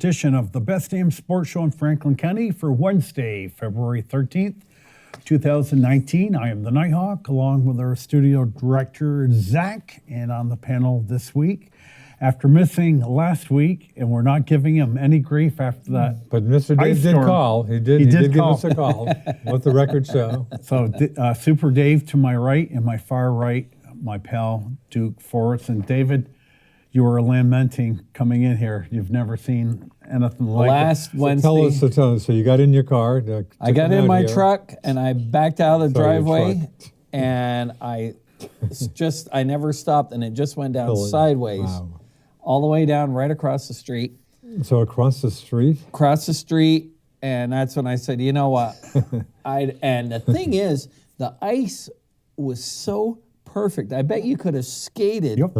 edition of the Best Damn Sports Show in Franklin County for Wednesday, February 13th, 2019. I am the Nighthawk, along with our studio director, Zach, and on the panel this week. After missing last week, and we're not giving him any grief after that. But Mr. Dave did call. He did give us a call. Let the record show. So Super Dave to my right, and my far right, my pal, Duke Forrest. And David, you were lamenting coming in here. You've never seen anything like Last Wednesday. Tell us. So you got in your car. I got in my truck, and I backed out of the driveway, and I never stopped, and it just went down sideways. Wow. All the way down, right across the street. So across the street? Across the street, and that's when I said, you know what? And the thing is, the ice was so perfect. I bet you could have skated. Yep.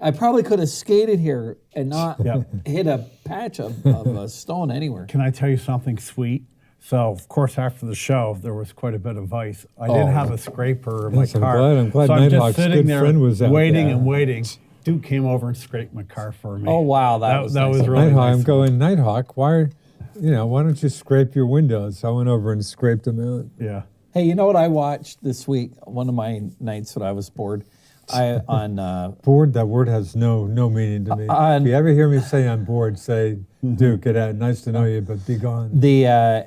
I probably could have skated here and not hit a patch of a stone anywhere. Can I tell you something sweet? So, of course, after the show, there was quite a bit of ice. I didn't have a scraper in my car. I'm glad so I'm Nighthawk's just sitting good there friend was out waiting there. and waiting. Duke came over and scraped my car for me. Oh, wow. That was nice. really Nighthawk, nice. I'm going, Nighthawk, why don't you scrape your windows? So I went over and scraped them out. Yeah. Hey, you know what I watched this week? One of my nights when I was bored. Bored, that word has no meaning to me. If you ever hear me say I'm bored, say, Duke, get out. Nice to know you, but be gone. The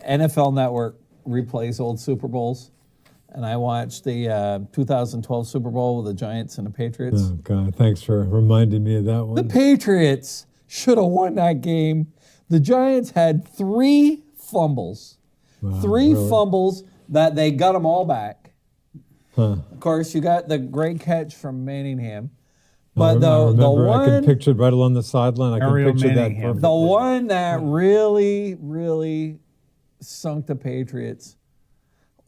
NFL Network replays old Super Bowls, and I watched the 2012 Super Bowl with the Giants and the Patriots. Oh, God, thanks for reminding me of that one. The Patriots should have won that game. The Giants had 3 fumbles. Wow, Three fumbles that they got them all back. Huh. Of course, you got the great catch from Manningham. But the one I can picture it right along the sideline. I can picture that perfectly. The one that really, really sunk the Patriots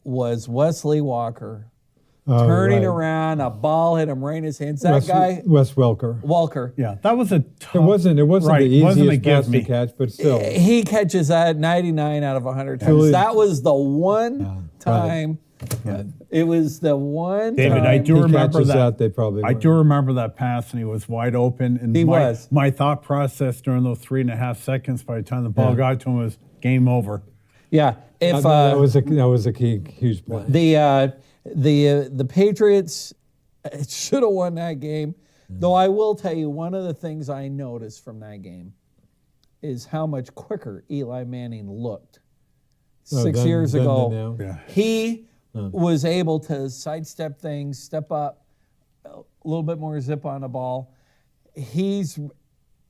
was Wesley Walker turning around. A ball hit him right in his hands. Wes Welker. Walker. Yeah, that was a tough. It wasn't the easiest pass to catch, but still. He catches that 99 out of 100 times. That was the one time. Yeah. It was the one David, time. I do remember that. They probably I do remember that pass, and he was wide open. And my thought process during those 3.5 seconds, by the time the ball got to him, was game over. Yeah, if that was a key, huge play. The Patriots should have won that game. Though I will tell you, one of the things I noticed from that game is how much quicker Eli Manning looked. 6 years ago, he was able to sidestep things, step up, a little bit more zip on the ball.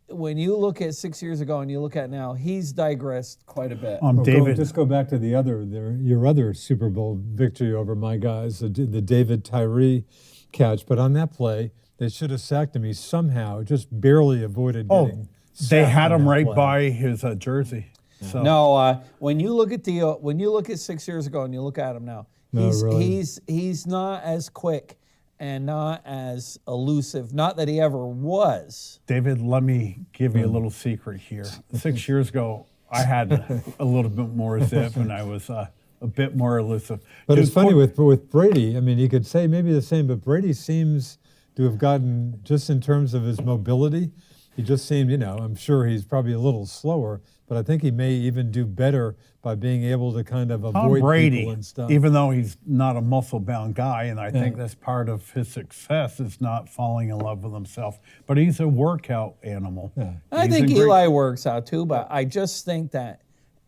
When you look at 6 years ago and you look at now, he's digressed quite a bit. David, just go back to your other Super Bowl victory over my guys, the David Tyree catch. But on that play, they should have sacked him. He somehow just barely avoided getting sacked. They had him right by his jersey. So. No, when you look at 6 years ago and you look at him now, he's not as quick and not as elusive. Not that he ever was. David, let me give you a little secret here. 6 years ago, I had a little bit more zip and I was a bit more elusive. But it's funny with Brady. I mean, you could say maybe the same, but Brady seems to have gotten, just in terms of his mobility, he just seemed, I'm sure he's probably a little slower, but I think he may even do better by being able to kind of avoid people and stuff. Even though he's not a muscle-bound guy, and I think that's part of his success is not falling in love with himself, but he's a workout animal. Yeah. I think Eli works out too, but I just think that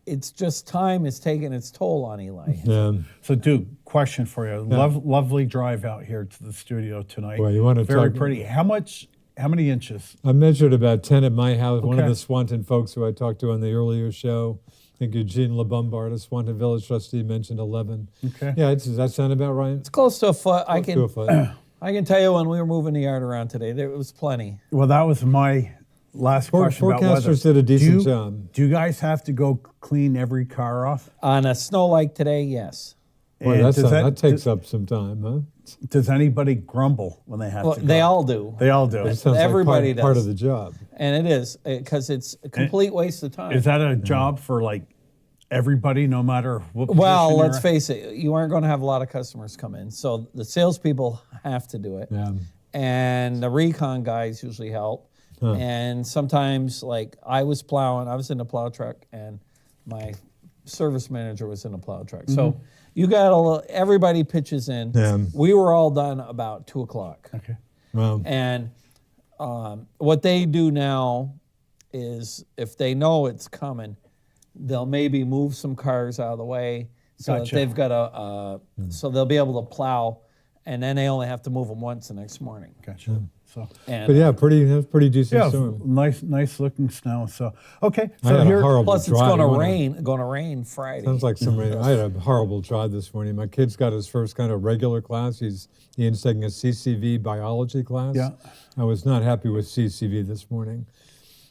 it's just time is taking its toll on Eli. Yeah. So, Duke, question for you. Lovely drive out here to the studio tonight. Well, you want to Very pretty. How many inches? I measured about 10 at my house. Okay. One of the Swanton folks who I talked to on the earlier show, I think Eugene LeBombard, a Swanton Village trustee, mentioned 11. Okay. Yeah, does that sound about right? It's close to a foot. I can tell you when we were moving the yard around today, there was plenty. Well, that was my last question about weather. Forecasters did a decent job. Do you guys have to go clean every car off? On a snow like today, yes. Well, that takes up some time, huh? Does anybody grumble when they have to go? They all do. They all do. It sounds Everybody like does. part of the job. And it is, because it's a complete waste of time. Is that a job for everybody, no matter what position Well, you're let's at? face it, you aren't going to have a lot of customers come in. So the salespeople have to do it. Yeah. And the recon guys usually help. And sometimes, like, I was in the plow truck, and my service manager was in the plow truck. So you got everybody pitches in. Yeah. We were all done about 2:00. Okay. Well, And what they do now is, if they know it's coming, they'll maybe move some cars out of the way so Gotcha. that they've got so they'll be able to plow, and then they only have to move them once the next morning. Gotcha. So, And but yeah, that's pretty decent yeah, storm. nice looking snow. So, okay. I So had a here, horrible plus it's drive. going to You wanna- rain. Going to rain Friday. Sounds like some rain. I had a horrible drive this morning. My kid's got his first kind of regular class. Ian's taking a CCV biology class. Yeah. I was not happy with CCV this morning.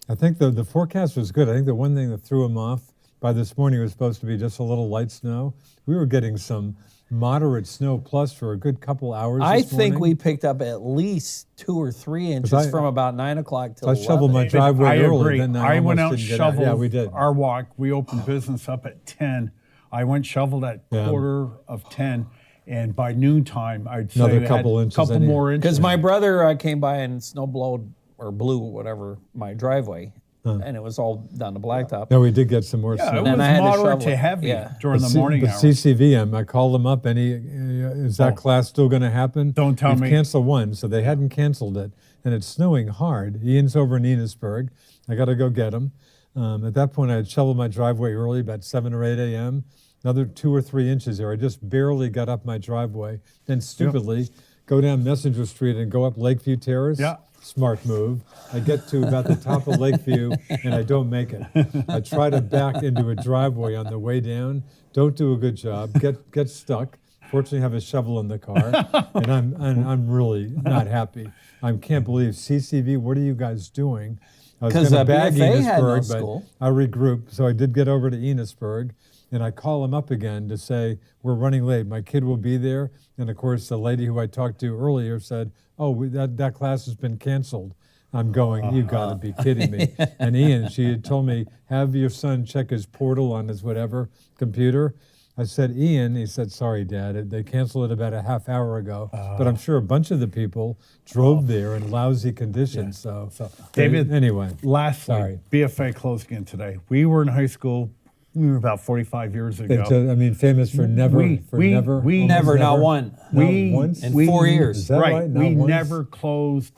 I think the forecast was good. I think the one thing that threw him off by this morning was supposed to be just a little light snow. We were getting some moderate snow plus for a good couple hours. I this think morning. we picked up at least 2 or 3 inches I- from about 9 o'clock till I 11. shoveled my driveway I early. agree. Then I went out almost and didn't get out. shoveled Yeah, we did. our walk. We opened business up at 10. I went shoveled at Yeah. quarter of 10. And by noontime, I'd say Another it had couple inches couple in here. more inches. Because my brother came by and snow blowed or blew whatever my driveway, and it was all down the blacktop. No, we did get some more Yeah, snow. it And was I had to moderate shovel to it. heavy Yeah. during the morning but hours. CCVM, I called them up, and is that class still going to happen? Don't tell We've me. canceled one, so they hadn't canceled it, and it's snowing hard. Ian's over in Enosburg. I got to go get him. At that point, I had shoveled my driveway early, about 7 or 8 a.m. Another 2 or 3 inches there. I just barely got up my driveway. Then stupidly go down Messenger Street and go up Lakeview Terrace. Yeah. Smart move. I get to about the top of Lakeview and I don't make it. I try to back into a driveway on the way down. Don't do a good job. Get stuck. Fortunately, I have a shovel in the car, and I'm really not happy. I can't believe CCV. What are you guys doing? I was 'Cause going to bag BFA had no Enosburg, school. but I regrouped. So I did get over to Enosburg, and I call him up again to say, we're running late. My kid will be there. And of course, the lady who I talked to earlier said, oh, that class has been canceled. I'm going, you got to be kidding me. And Ian, she had told me, have your son check his portal on his whatever computer. I said, Ian, he said, sorry, Dad, they canceled it about a half hour ago. But I'm sure a bunch of the people drove there in lousy conditions. So, David, anyway. Lastly, Sorry. BFA closed again today. We were in high school. We were about 45 years ago. I mean, famous for never, We almost Never, not one. We- Not once? In 4 years. Is that right? Not we once? never closed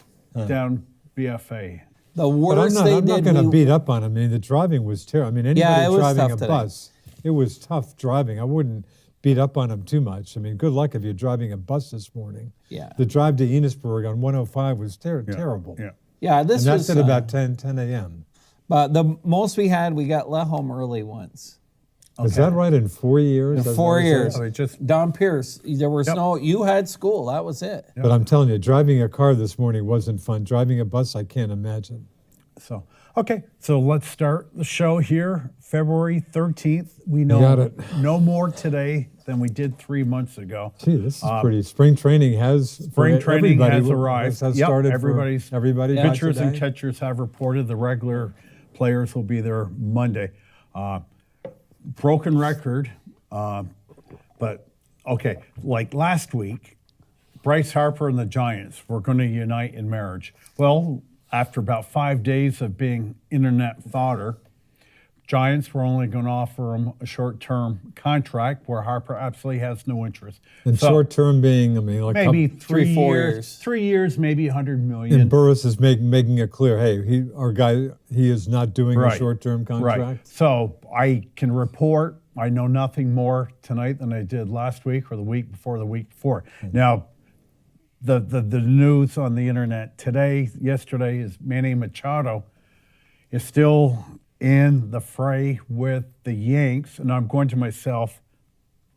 down BFA. The But worst I'm they not did. going to we- beat up on him. I mean, the driving was terrible. I mean, anybody it was driving tough a today. bus, it was tough driving. I wouldn't beat up on him too much. I mean, good luck if you're driving a bus this morning. Yeah. The drive to Enosburg on 105 was terrible. Yeah. Yeah, this And was that's at about 10 a.m. But the most we had, we got let home early once. Is that right? In 4 years? In That's 4 what I said? years. So it just- Don Pierce, there was no, you had school, that was it. But I'm telling you, driving a car this morning wasn't fun. Driving a bus, I can't imagine. So, okay, so let's start the show here. February 13th. We know got it. no more today than we did 3 months ago. Gee, this is pretty. Spring training has Spring for training everybody, has arrived. Has Yep, started. everybody by pitchers and today. catchers have reported. The regular players will be there Monday. Broken record, but okay. Like last week, Bryce Harper and the Giants were going to unite in marriage. Well, after about 5 days of being internet fodder, Giants were only going to offer him a short-term contract where Harper absolutely has no interest. And So, short term being, I mean, like maybe Three, 4 years. 3 years, maybe 100 million. and Burris is making it clear, hey, our guy, he is not doing a Right. short term contract. Right. So I can report I know nothing more tonight than I did last week or the week before the week before. Now, the news on the internet yesterday is Manny Machado is still in the fray with the Yanks, and I'm going to myself,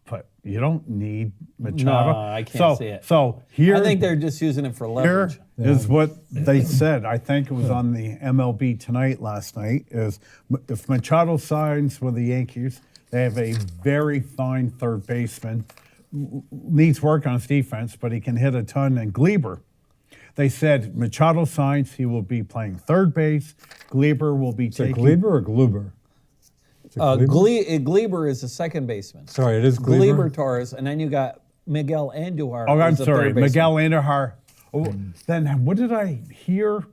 but you don't need Machado. No, I can't see it. So here, I think they're just using it for here leverage. is what they said. I think it was on the MLB Tonight last night. Is if Machado signs with the Yankees, they have a very fine third baseman. Needs work on his defense, but he can hit a ton. And Gleber, they said Machado signs, he will be playing third base. Gleber will be Is it taking. Gleber or Gluber? Is it Gleber? Gleber is the second baseman. Sorry, it is Gleber. Torres, and then you got Miguel Andujar. Oh, I'm who's the sorry, third baseman. Miguel Andujar. Oh, then what did I hear?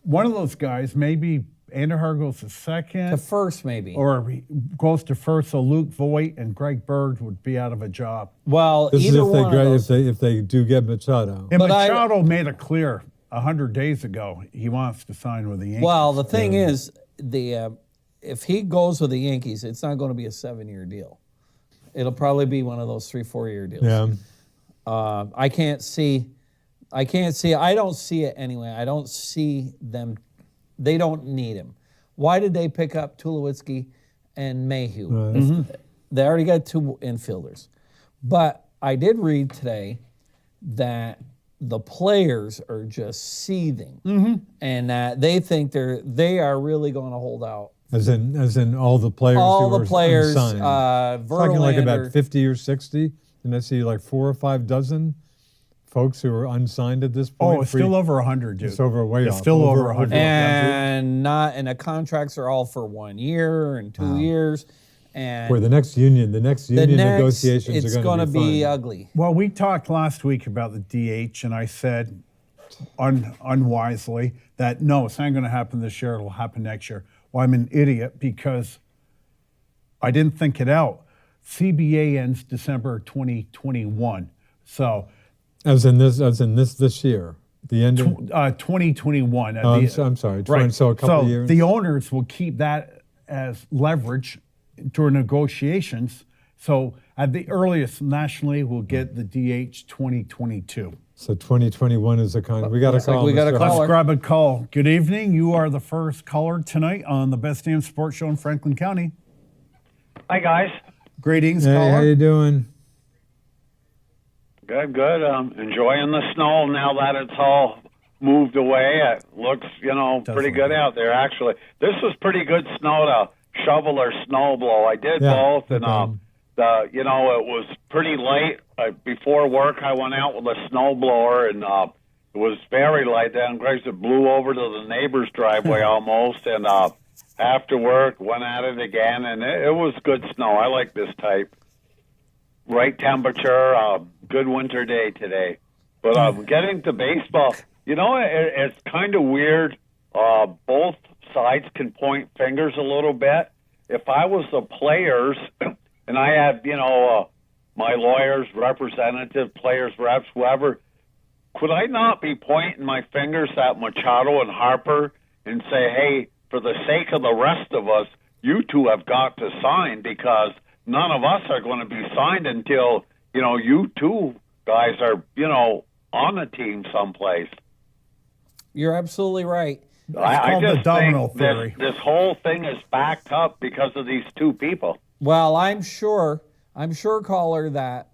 one of those guys, maybe Anderhar goes to second. To first, maybe. Or he goes to first, so Luke Voigt and Greg Bird would be out of a job. Well, This is either if they one of those. if they do get Machado. And But Machado made it clear 100 days ago he wants to sign with the Yankees. Well, the thing is, if he goes with the Yankees, it's not going to be a 7-year deal. It'll probably be one of those 3-4 year deals. Yeah. I can't see. I don't see it anyway. I don't see them. They don't need him. Why did they pick up Tulowitzki and Mayhew? They already got 2 infielders. But I did read today that the players are just seething, and that they think they are really going to hold out. As in all the players All who the are players, unsigned. Talking like Verlander. about 50 or 60, and I see like 4 or 5 dozen folks who are unsigned at this point. Oh, it's still over 100, dude. It's over way It's off. still over 100. and the contracts are all for 1 year and 2 years, and Where the next union negotiations it's are going to be fun. ugly. Well, we talked last week about the DH, and I said unwisely that no, it's not going to happen this year. It'll happen next year. Well, I'm an idiot because I didn't think it out. CBA ends December 2021. So As in this year, the end. 2021. I'm sorry. Right. So a couple so of years. the owners will keep that as leverage during negotiations. So at the earliest nationally, we'll get the DH 2022. So 2021 is a kind. We got to Looks like call. we got a Mr. call. Let's Caller. grab a call. Good evening. You are the first caller tonight on the Best Damn Sports Show in Franklin County. Hi, guys. Greetings, Hey, caller. how you doing? Good. Enjoying the snow now that it's all moved away. It looks, pretty good out there, actually. This was pretty good snow to shovel or snow blow. I did Yeah, both, and, okay. it was pretty late. Before work, I went out with a snow blower, and it was very light then. Grace, it blew over to the neighbor's driveway almost, and after work, went at it again, and it was good snow. I like this type. Right temperature, good winter day today. But getting to baseball, it's kind of weird. Both sides can point fingers a little bit. If I was the players, and I had, my lawyers, representative, players, reps, whoever, could I not be pointing my fingers at Machado and Harper and say, hey, for the sake of the rest of us, you two have got to sign because none of us are going to be signed until, you two guys are, on a team someplace. You're absolutely right. I called the just domino think theory. this whole thing is backed up because of these two people. Well, I'm sure, caller, that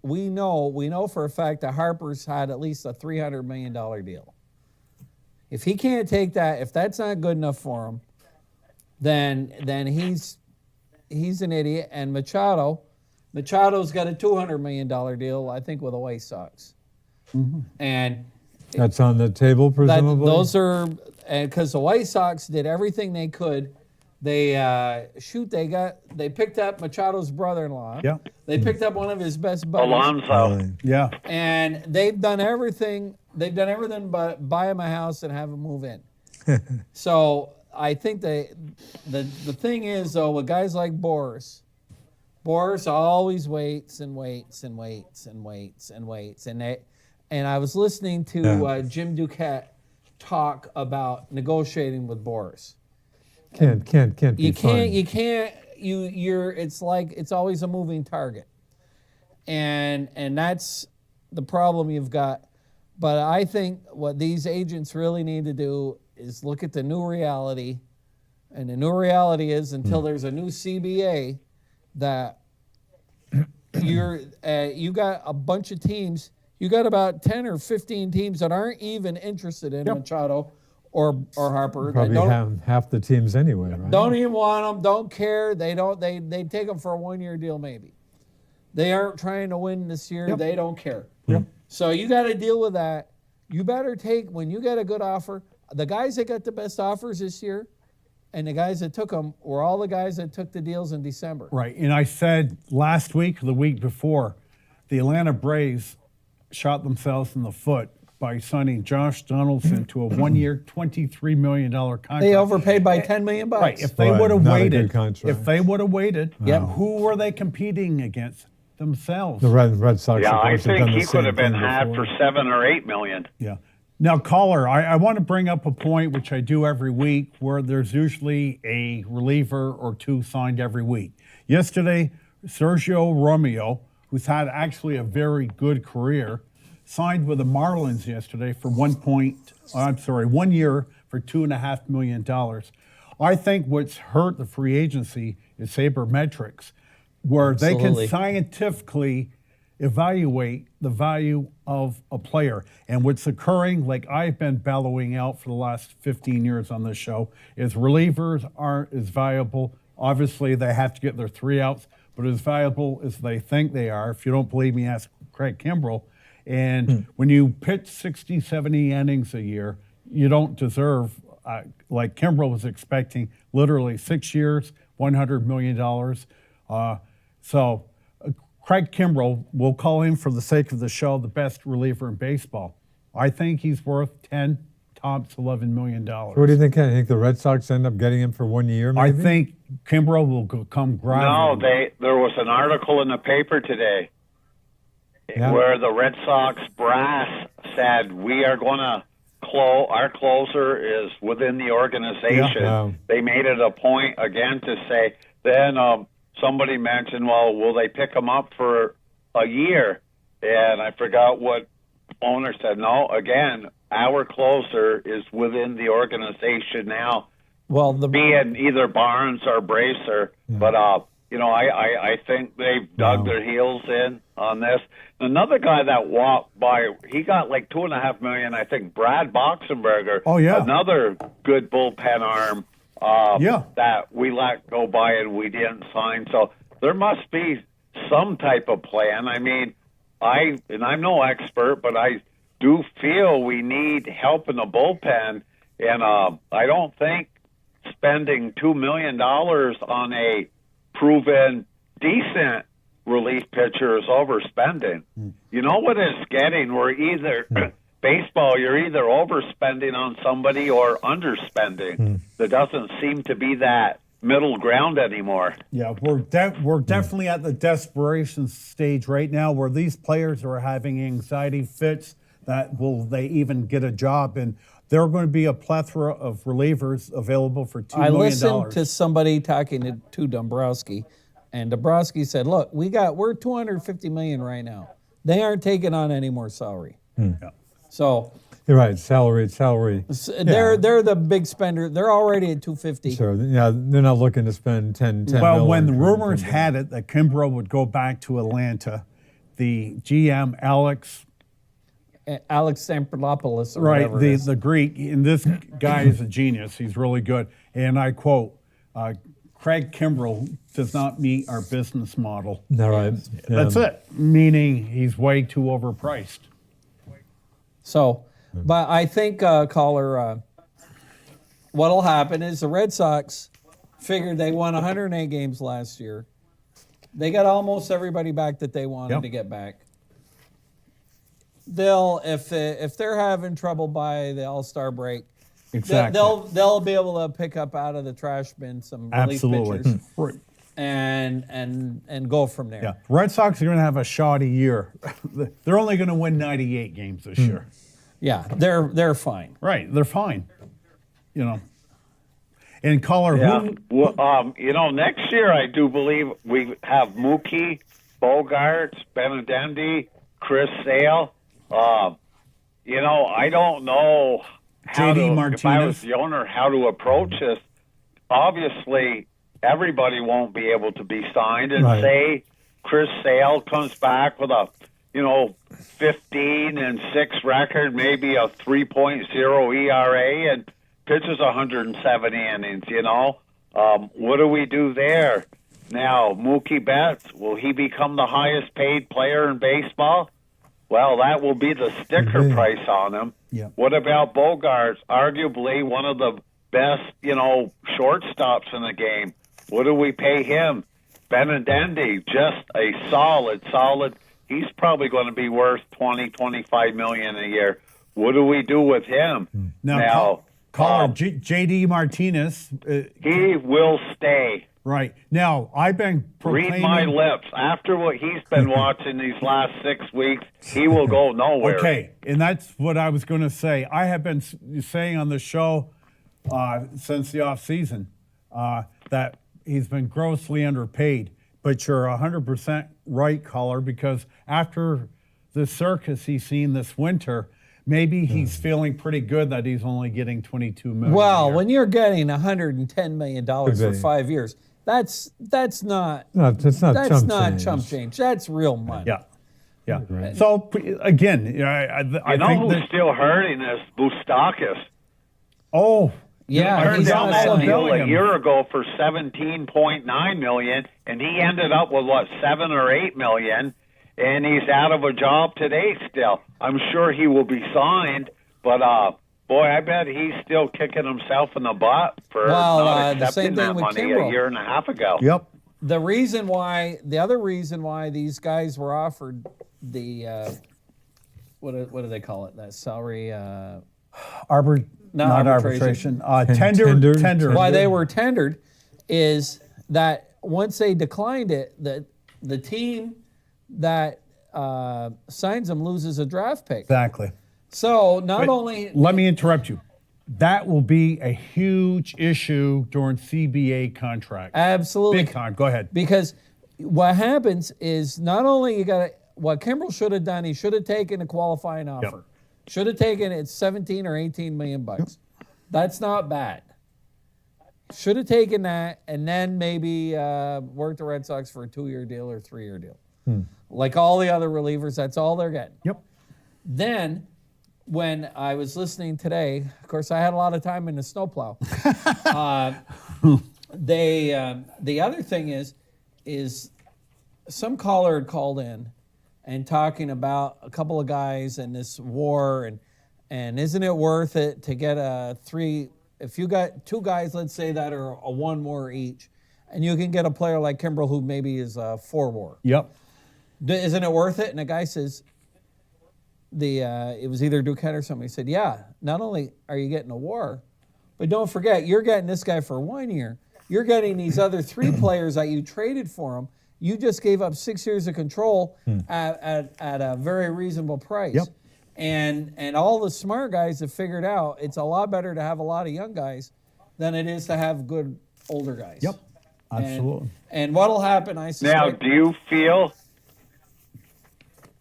we know for a fact that Harper's had at least a $300 million deal. If he can't take that, if that's not good enough for him, then he's an idiot. And Machado's got a $200 million deal, I think, with the White Sox. And That's on the table, presumably. those are, and because the White Sox did everything they could. They picked up Machado's brother-in-law. Yeah. They picked up one of his best buddies. Alonso. Really. Yeah. And they've done everything. They've done everything but buy him a house and have him move in. So I think the thing is though, with guys like Boris always waits and waits and waits and waits and waits. And I was listening to Jim Duquette talk about negotiating with Boris. Can't be You fun. you're it's like it's always a moving target. And that's the problem you've got. But I think what these agents really need to do is look at the new reality. And the new reality is until there's a new CBA that you got a bunch of teams, you got about 10 or 15 teams that aren't even interested in Machado or Harper. Probably That half the teams anyway, right? don't even want them, don't care. They take them for a 1-year deal maybe. They aren't trying to win this year. Yep. They don't care. Yep. So you got to deal with that. You better take, when you get a good offer, the guys that got the best offers this year and the guys that took them were all the guys that took the deals in December. Right. And I said last week or the week before, the Atlanta Braves shot themselves in the foot by signing Josh Donaldson to a 1-year, $23 million contract. They overpaid by $10 million. Right. If they Right, would have not a waited, good contract. if they would have waited, Yep. who were they competing against? Themselves. The Red Sox. Yeah, of I course, have think done the he could same have been thing had before. for 7 or 8 million. Yeah. Now, caller, I want to bring up a point which I do every week, where there's usually a reliever or two signed every week. Yesterday, Sergio Romeo, who's had actually a very good career, signed with the Marlins yesterday for 1 year for $2.5 million. I think what's hurt the free agency is sabermetrics, where they Absolutely. can scientifically evaluate the value of a player. And what's occurring, like I've been bellowing out for the last 15 years on this show, is relievers aren't as valuable. Obviously, they have to get their 3 outs, but as valuable as they think they are. If you don't believe me, ask Craig Kimbrell. And when you pitch 60, 70 innings a year, you don't deserve, like Kimbrell was expecting, literally 6 years, $100 million. So Craig Kimbrell, we'll call him for the sake of the show, the best reliever in baseball. I think he's worth 10, tops $11 million. What do you think? I think the Red Sox end up getting him for 1 year, I maybe? think Kimbrell will come No, gradually. there was an article in the paper today Yeah. where the Red Sox brass said we are going to our closer is within the organization. Yeah. They made it a point again to say. Then somebody mentioned, well, will they pick him up for a year? And I forgot what owner said. No, again, our closer is within the organization now, Well, being either Barnes or Bracer. But, I think they've dug their heels in on this. Another guy that walked by, he got like $2.5 million, I think, Brad Boxenberger. Oh, yeah. Another good bullpen arm. That we let go by and we didn't sign. So there must be some type of plan. I mean, I'm no expert, but I do feel we need help in the bullpen. And I don't think spending $2 million on a proven decent relief pitcher is overspending. You know what it's getting? We're either baseball, you're either overspending on somebody or underspending. There doesn't seem to be that middle ground anymore. Yeah, we're definitely at the desperation stage right now, where these players are having anxiety fits that will they even get a job, and there are going to be a plethora of relievers available for $2 I million. listened to somebody talking to Dombrowski, and Dombrowski said, "Look, we're $250 million right now. They aren't taking on any more salary. Yeah. So You're right. Salary. they're the big spender. They're already at $250. Sure. Yeah, they're not looking to spend 10 Well, million when the for- rumors had it that Kimbrell would go back to Atlanta, the GM Alex Sampradopoulos or Right, whatever it is. the Greek, and this guy is a genius. He's really good. And I quote, Craig Kimbrell does not meet our business model. All right. Yeah. That's it, meaning he's way too overpriced. So, but I think, caller, what'll happen is the Red Sox figured they won 108 games last year. They got almost everybody back that they wanted Yep. to get back. They'll, if they're having trouble by the All-Star break, Exactly. they'll be able to pick up out of the trash bin some relief Absolutely. pitchers Right. and go from there. Yeah. Red Sox are going to have a shoddy year. They're only going to win 98 games this year. Yeah, they're fine. Right. They're fine. And caller, Yeah. who? Well, next year I do believe we have Mookie, Bogarts, Benintendi, Chris Sale. I don't know how JD to, if I Martinez. was the owner, how to approach this. Obviously, everybody won't be able to be signed. And Right. say Chris Sale comes back with a 15-6 record, maybe a 3.0 ERA, and pitches 170 innings. What do we do there? Now, Mookie Betts, will he become the highest paid player in baseball? Well, that will be the sticker Mhm. price on him. Yeah. What about Bogarts? Arguably one of the best, shortstops in the game. What do we pay him? Benintendi, just a solid. He's probably going to be worth $20, $25 million a year. what do we do with him? Now, caller J.D. Martinez. He will stay. Right. Now, I've been proclaiming... Read my lips. After what he's been watching these last 6 weeks, he will go nowhere. Okay, and that's what I was going to say. I have been saying on the show since the offseason that he's been grossly underpaid. But you're 100% right, caller, because after the circus he's seen this winter, maybe he's feeling pretty good that he's only getting $22 million. Well, when you're getting $110 million for 5 years, that's not chump change. That's real money. Yeah. So again, I You know think who's that, still hurting is Boustakis. oh Yeah, Turned he's down on that a deal Bellingham. a year ago for $17.9 million, and he ended up with what, $7 or $8 million, and he's out of a job today. Still, I'm sure he will be signed, but boy, I bet he's still kicking himself in the butt for not the same accepting thing that with money Kimbrel. a year and a half ago. yep. The other reason why these guys were offered the what do they call it? That salary Not arbitration. Tender. why they were tendered is that once they declined it, the team that signs them loses a draft pick. Exactly. So not only Let me interrupt you. That will be a huge issue during CBA contracts. absolutely Big time. Go ahead. because what happens is not only you got what Kimbrel should have done, he should have taken a qualifying offer. Should have taken it 17 or 18 million bucks. That's not bad. Should have taken that and then maybe worked the Red Sox for a 2-year deal or 3-year deal. Like all the other relievers, that's all they're getting. Yep. Then when I was listening today, of course I had a lot of time in the snowplow. The other thing is some caller had called in and talking about a couple of guys in this war and isn't it worth it to get if you got 2 guys, let's say, that are a 1 more each, and you can get a player like Kimbrel who maybe is a 4 war. Yep. Isn't it worth it? And the guy says, it was either Duquette or somebody said, yeah, not only are you getting a war, but don't forget, you're getting this guy for 1 year. You're getting these other 3 players that you traded for him. You just gave up 6 years of control at a very reasonable price. Yep. And all the smart guys have figured out it's a lot better to have a lot of young guys than it is to have good older guys. Yep. Absolutely. And what'll happen, I suspect. Now, do you feel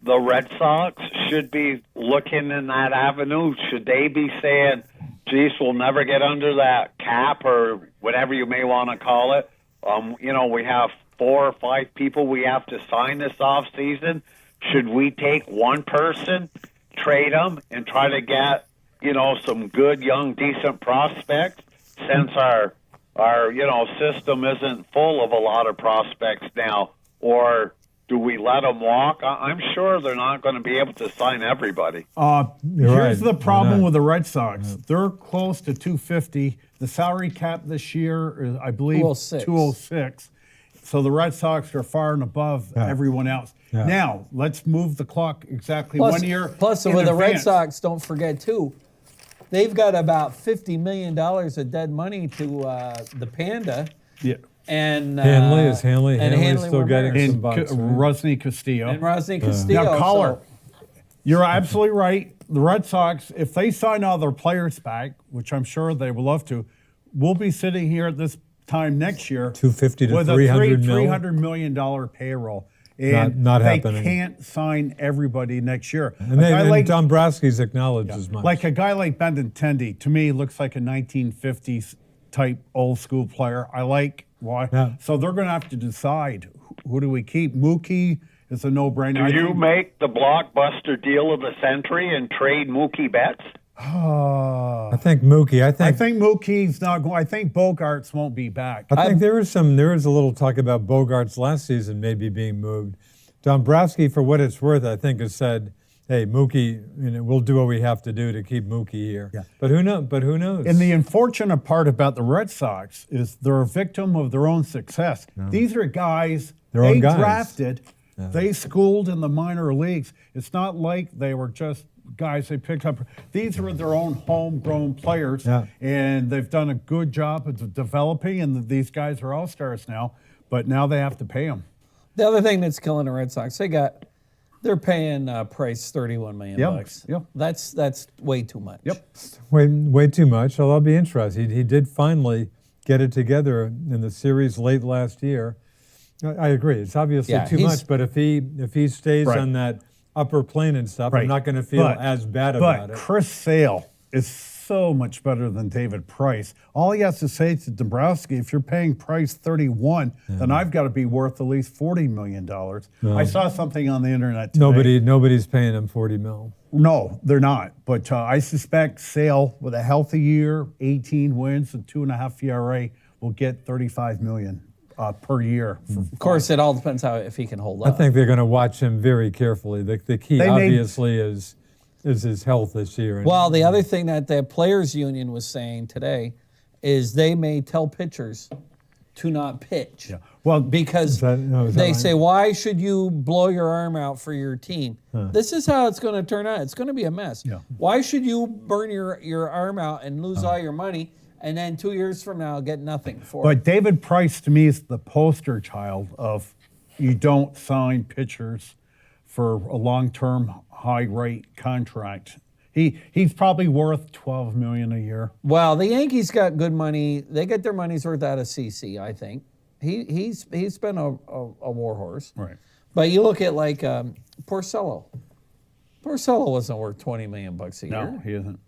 the Red Sox should be looking in that avenue? Should they be saying, geez, we'll never get under that cap or whatever you may want to call it? We have 4 or 5 people we have to sign this off season. Should we take one person, trade them, and try to get, some good, young, decent prospects since our system isn't full of a lot of prospects now? Or do we let them walk? I'm sure they're not going to be able to sign everybody. Here's the problem with the Red Sox. They're close to 250. The salary cap this year is, I believe, 206. So the Red Sox are far and above everyone else. Yeah. Now, let's move the clock exactly Plus, 1 year Plus, in with the Red advance. Sox, don't forget, too, they've got about $50 million of dead money to the Panda. Yeah. And Hanley's still Ramirez. getting some And bucks. right? Rusney Castillo. And Rosny Castillo. Now, caller, so- you're absolutely right. The Red Sox, if they sign all their players back, which I'm sure they would love to, we'll be sitting here at this time next year 250 to with 300 a mil. $300 million payroll. And Not they happening. can't sign everybody next year. And Dombrowski's acknowledged as much. Like a guy like Benintendi, to me, looks like a 1950s type old school player. I like why. Yeah. So they're going to have to decide who do we keep. Mookie is a no-brainer. Do you make the blockbuster deal of the century and trade Mookie Betts? I think Mookie. I think Mookie's not going. I think Bogarts won't be back. I think there was a little talk about Bogarts last season maybe being moved. Dombrowski, for what it's worth, I think has said, "Hey, Mookie, we'll do what we have to do to keep Mookie here." Yeah. But who knows? And the unfortunate part about the Red Sox is they're a victim of their own success. These are guys Their they own guys. drafted, they schooled in the minor leagues. It's not like they were just guys they picked up. These are their own homegrown players, Yeah. and they've done a good job of developing. And these guys are all stars now, but now they have to pay them. The other thing that's killing the Red Sox, they're paying Price $31 million. Yep. That's way too much. Yep. Way too much. Well, I'll be interested. He did finally get it together in the series late last year. I agree. It's obviously too much, but if he stays Right. on that upper plane and stuff, Right. I'm not going to feel as bad about But it. Chris Sale is so much better than David Price. All he has to say to Dombrowski, if you're paying Price 31, then I've got to be worth at least $40 million. I saw something on the internet today. Nobody's paying him $40 million. No, they're not. But I suspect Sale, with a healthy year, 18 wins, and 2.5 ERA, will get $35 million per year. Of course, it all depends if he can hold I up. think they're going to watch him very carefully. The key, They made- obviously, is his health this year. Well, the other thing that the players' union was saying today is they may tell pitchers to not pitch. Yeah. Well, because Is that they right? say, why should you blow your arm out for your team? This is how it's going to turn out. It's going to be a mess. Yeah. Why should you burn your arm out and lose all your money and then 2 years from now get nothing for it? But David Price, to me, is the poster child of you don't sign pitchers for a long-term, high-rate contract. He's probably worth $12 million a year. Well, the Yankees got good money. They get their money's worth out of CC, I think. He's been a warhorse. Right. But you look at like Porcello. Porcello wasn't worth $20 million a year. No, he isn't.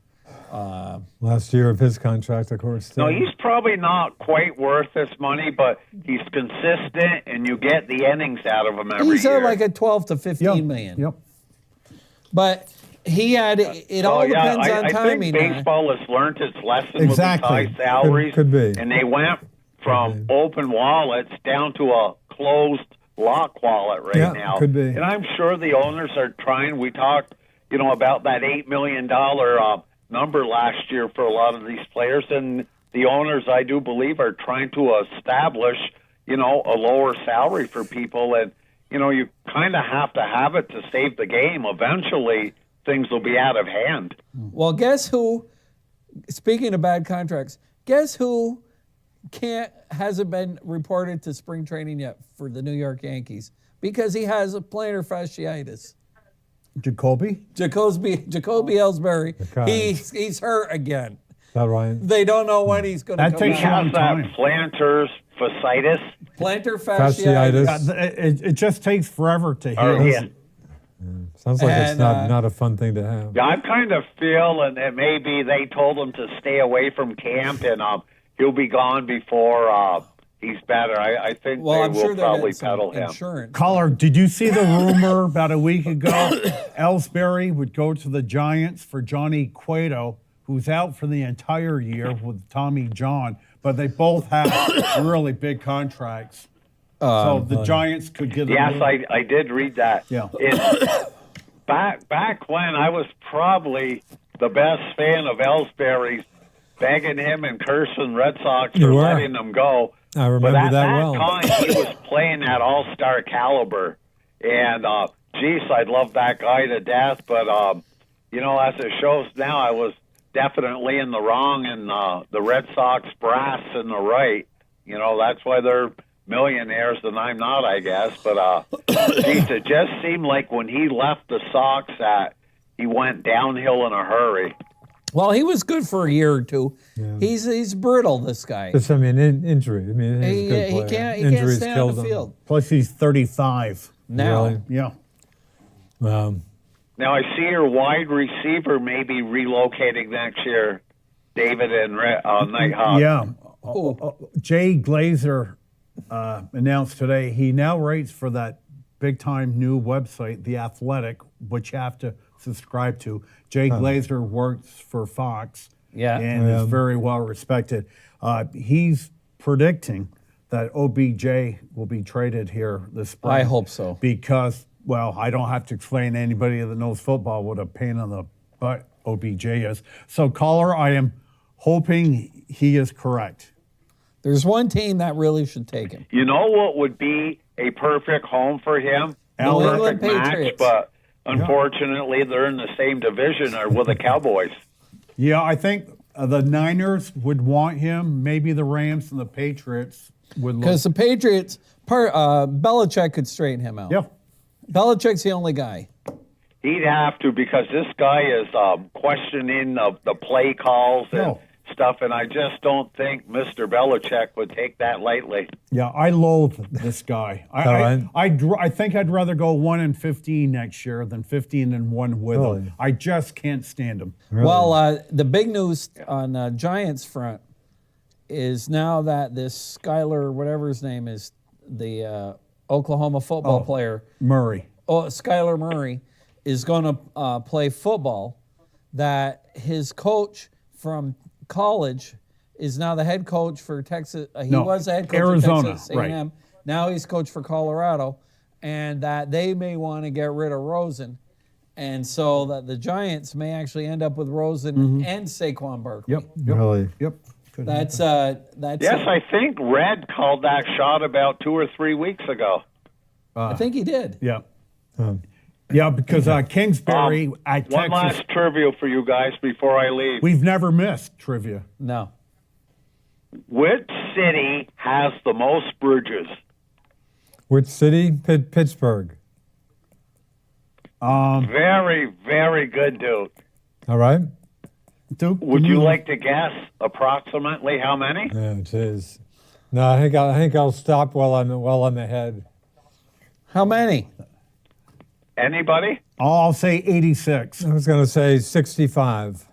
Last year of his contract, of course. No, too. he's probably not quite worth this money, but he's consistent, and you get the innings out of him every He's year. at like a 12 to 15 million. Yep. But he had it all depends on I timing. think baseball has learned its lesson Exactly. with these high salaries, Could be. and they went from open wallets down to a closed lock wallet right Yeah, now. could be. And I'm sure the owners are trying. We talked, about that $8 million number last year for a lot of these players, and the owners, I do believe, are trying to establish, a lower salary for people, and you kind of have to have it to save the game. Eventually, things will be out of hand. Well, guess who? Speaking of bad contracts, guess who hasn't been reported to spring training yet for the New York Yankees because he has a plantar fasciitis. Jacoby? Jacoby Ellsbury, Okay. he's hurt again. Is that right? They don't know when he's going to That come takes He back. long has time. that plantar fasciitis. Plantar Fasciitis. fasciitis. It just takes forever to heal. Or, yeah. Sounds like it's And, not a fun thing to have. Yeah, I kind of feel, and maybe they told him to stay away from camp, and he'll be gone before he's better. I think Well, they I'm will sure they're probably getting some pedal him. insurance. Caller, did you see the rumor about a week ago? Ellsbury would go to the Giants for Johnny Cueto, who's out for the entire year with Tommy John, but they both have really big contracts. So the Giants could get Yes, a I did read that. Yeah. Back when I was probably the best fan of Ellsbury's, begging him and cursing Red Sox You for were. letting them go. I remember but at that that well. time, he was playing at all-star caliber. And, geez, I love that guy to death. But, as it shows now, I was definitely in the wrong, and the Red Sox brass in the right. That's why they're millionaires and I'm not, I guess. But, geez, it just seemed like when he left the Sox that he went downhill in a hurry. Well, he was good for a year or two. Yeah. He's brittle, this guy. Just, injury. He's a good He player. can't Injuries stay on killed the him. field. Plus, he's 35. Now, Really? Yeah. Now, I see your wide receiver may be relocating next year, David and Nighthawk. Yeah. Jay Glazer announced today he now writes for that big-time new website, The Athletic, which you have to subscribe to. Jay Glazer works for Fox and is very well respected. He's predicting that OBJ will be traded here this spring. I hope so. Because, well, I don't have to explain to anybody that knows football what a pain in the butt OBJ is. So, caller, I am hoping he is correct. there's one team that really should take him. You know what would be a perfect home for him? New A England perfect match, Patriots. but Unfortunately, they're in the same division or with the Cowboys. Yeah, I think the Niners would want him. Maybe the Rams and the Patriots would look. Because the Patriots, Belichick could straighten him out. Yeah. Belichick's the only guy. He'd have to, because this guy is questioning the play calls and No. stuff, and I just don't think Mr. Belichick would take that lightly. Yeah, I loathe this guy. I think I'd rather go 1-15 next year than 15-1 with Really? him. I just can't stand him. Well, the big news on Giants front is now that this Skyler, whatever his name is, the Oklahoma football player, Murray. Skyler Murray, is going to play football, that his coach from college is now the head coach for Texas. He No, was the head coach Arizona, of Texas A&M. right. Now he's coach for Colorado, and that they may want to get rid of Rosen, and so that the Giants may actually end up with Rosen and Saquon Barkley. Yep. Really? Yep. That's Yes, I think Red called that shot about 2 or 3 weeks ago. I think he did. Yeah. Yeah, because Kingsbury at One Texas, last trivia for you guys before I leave. we've never missed trivia. No. Which city has the most bridges? Which city? Pittsburgh. Very, very good, dude. All right. Duke, Would you like to guess approximately how many? Yeah, it is. No, I think I'll stop while I'm ahead. How many? Anybody? I'll say 86. I was going to say 65.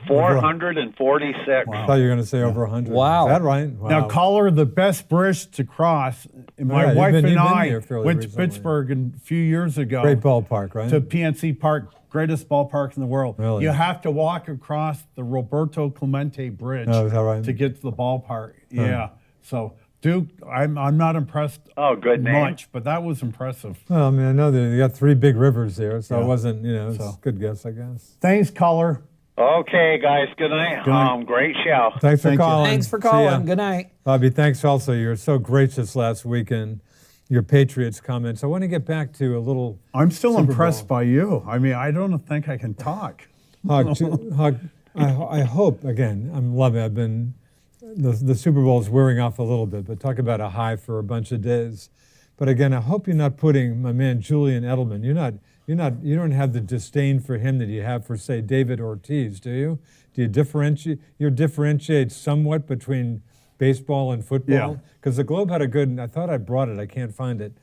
446. I thought you were going to say over 100. Wow. Is that right? Wow. Now, caller, the best bridge to cross. And my Yeah, wife you've and been I here fairly went to recently. Pittsburgh a few years ago. Great ballpark, right? To PNC Park, greatest ballpark in the world. Really? You have to walk across the Roberto Clemente Bridge Oh, is that right? to get to the ballpark. Yeah. So, Duke, I'm not impressed Oh, good name. much, but that was impressive. Well, I mean, I know that you got 3 big rivers there, so Yeah. it wasn't, it's So. a good guess, I guess. Thanks, caller. Okay, guys. Good night. night. Great show. Thanks for Thank you. calling. Thanks for See ya. calling. Good night. Bobby, thanks also. You were so gracious last weekend. Your Patriots comments. I want to get back to a little. I'm still Super impressed Bowl. by you. I mean, I don't think I can talk. Hug, I hope, again, I'm loving it. I've been, the Super Bowl is wearing off a little bit, but talk about a high for a bunch of days. But again, I hope you're not putting my man Julian Edelman. You don't have the disdain for him that you have for, say, David Ortiz, do you? Do you differentiate somewhat between baseball and football? Yeah. Because the Globe had a good, I thought I brought it, I can't find it.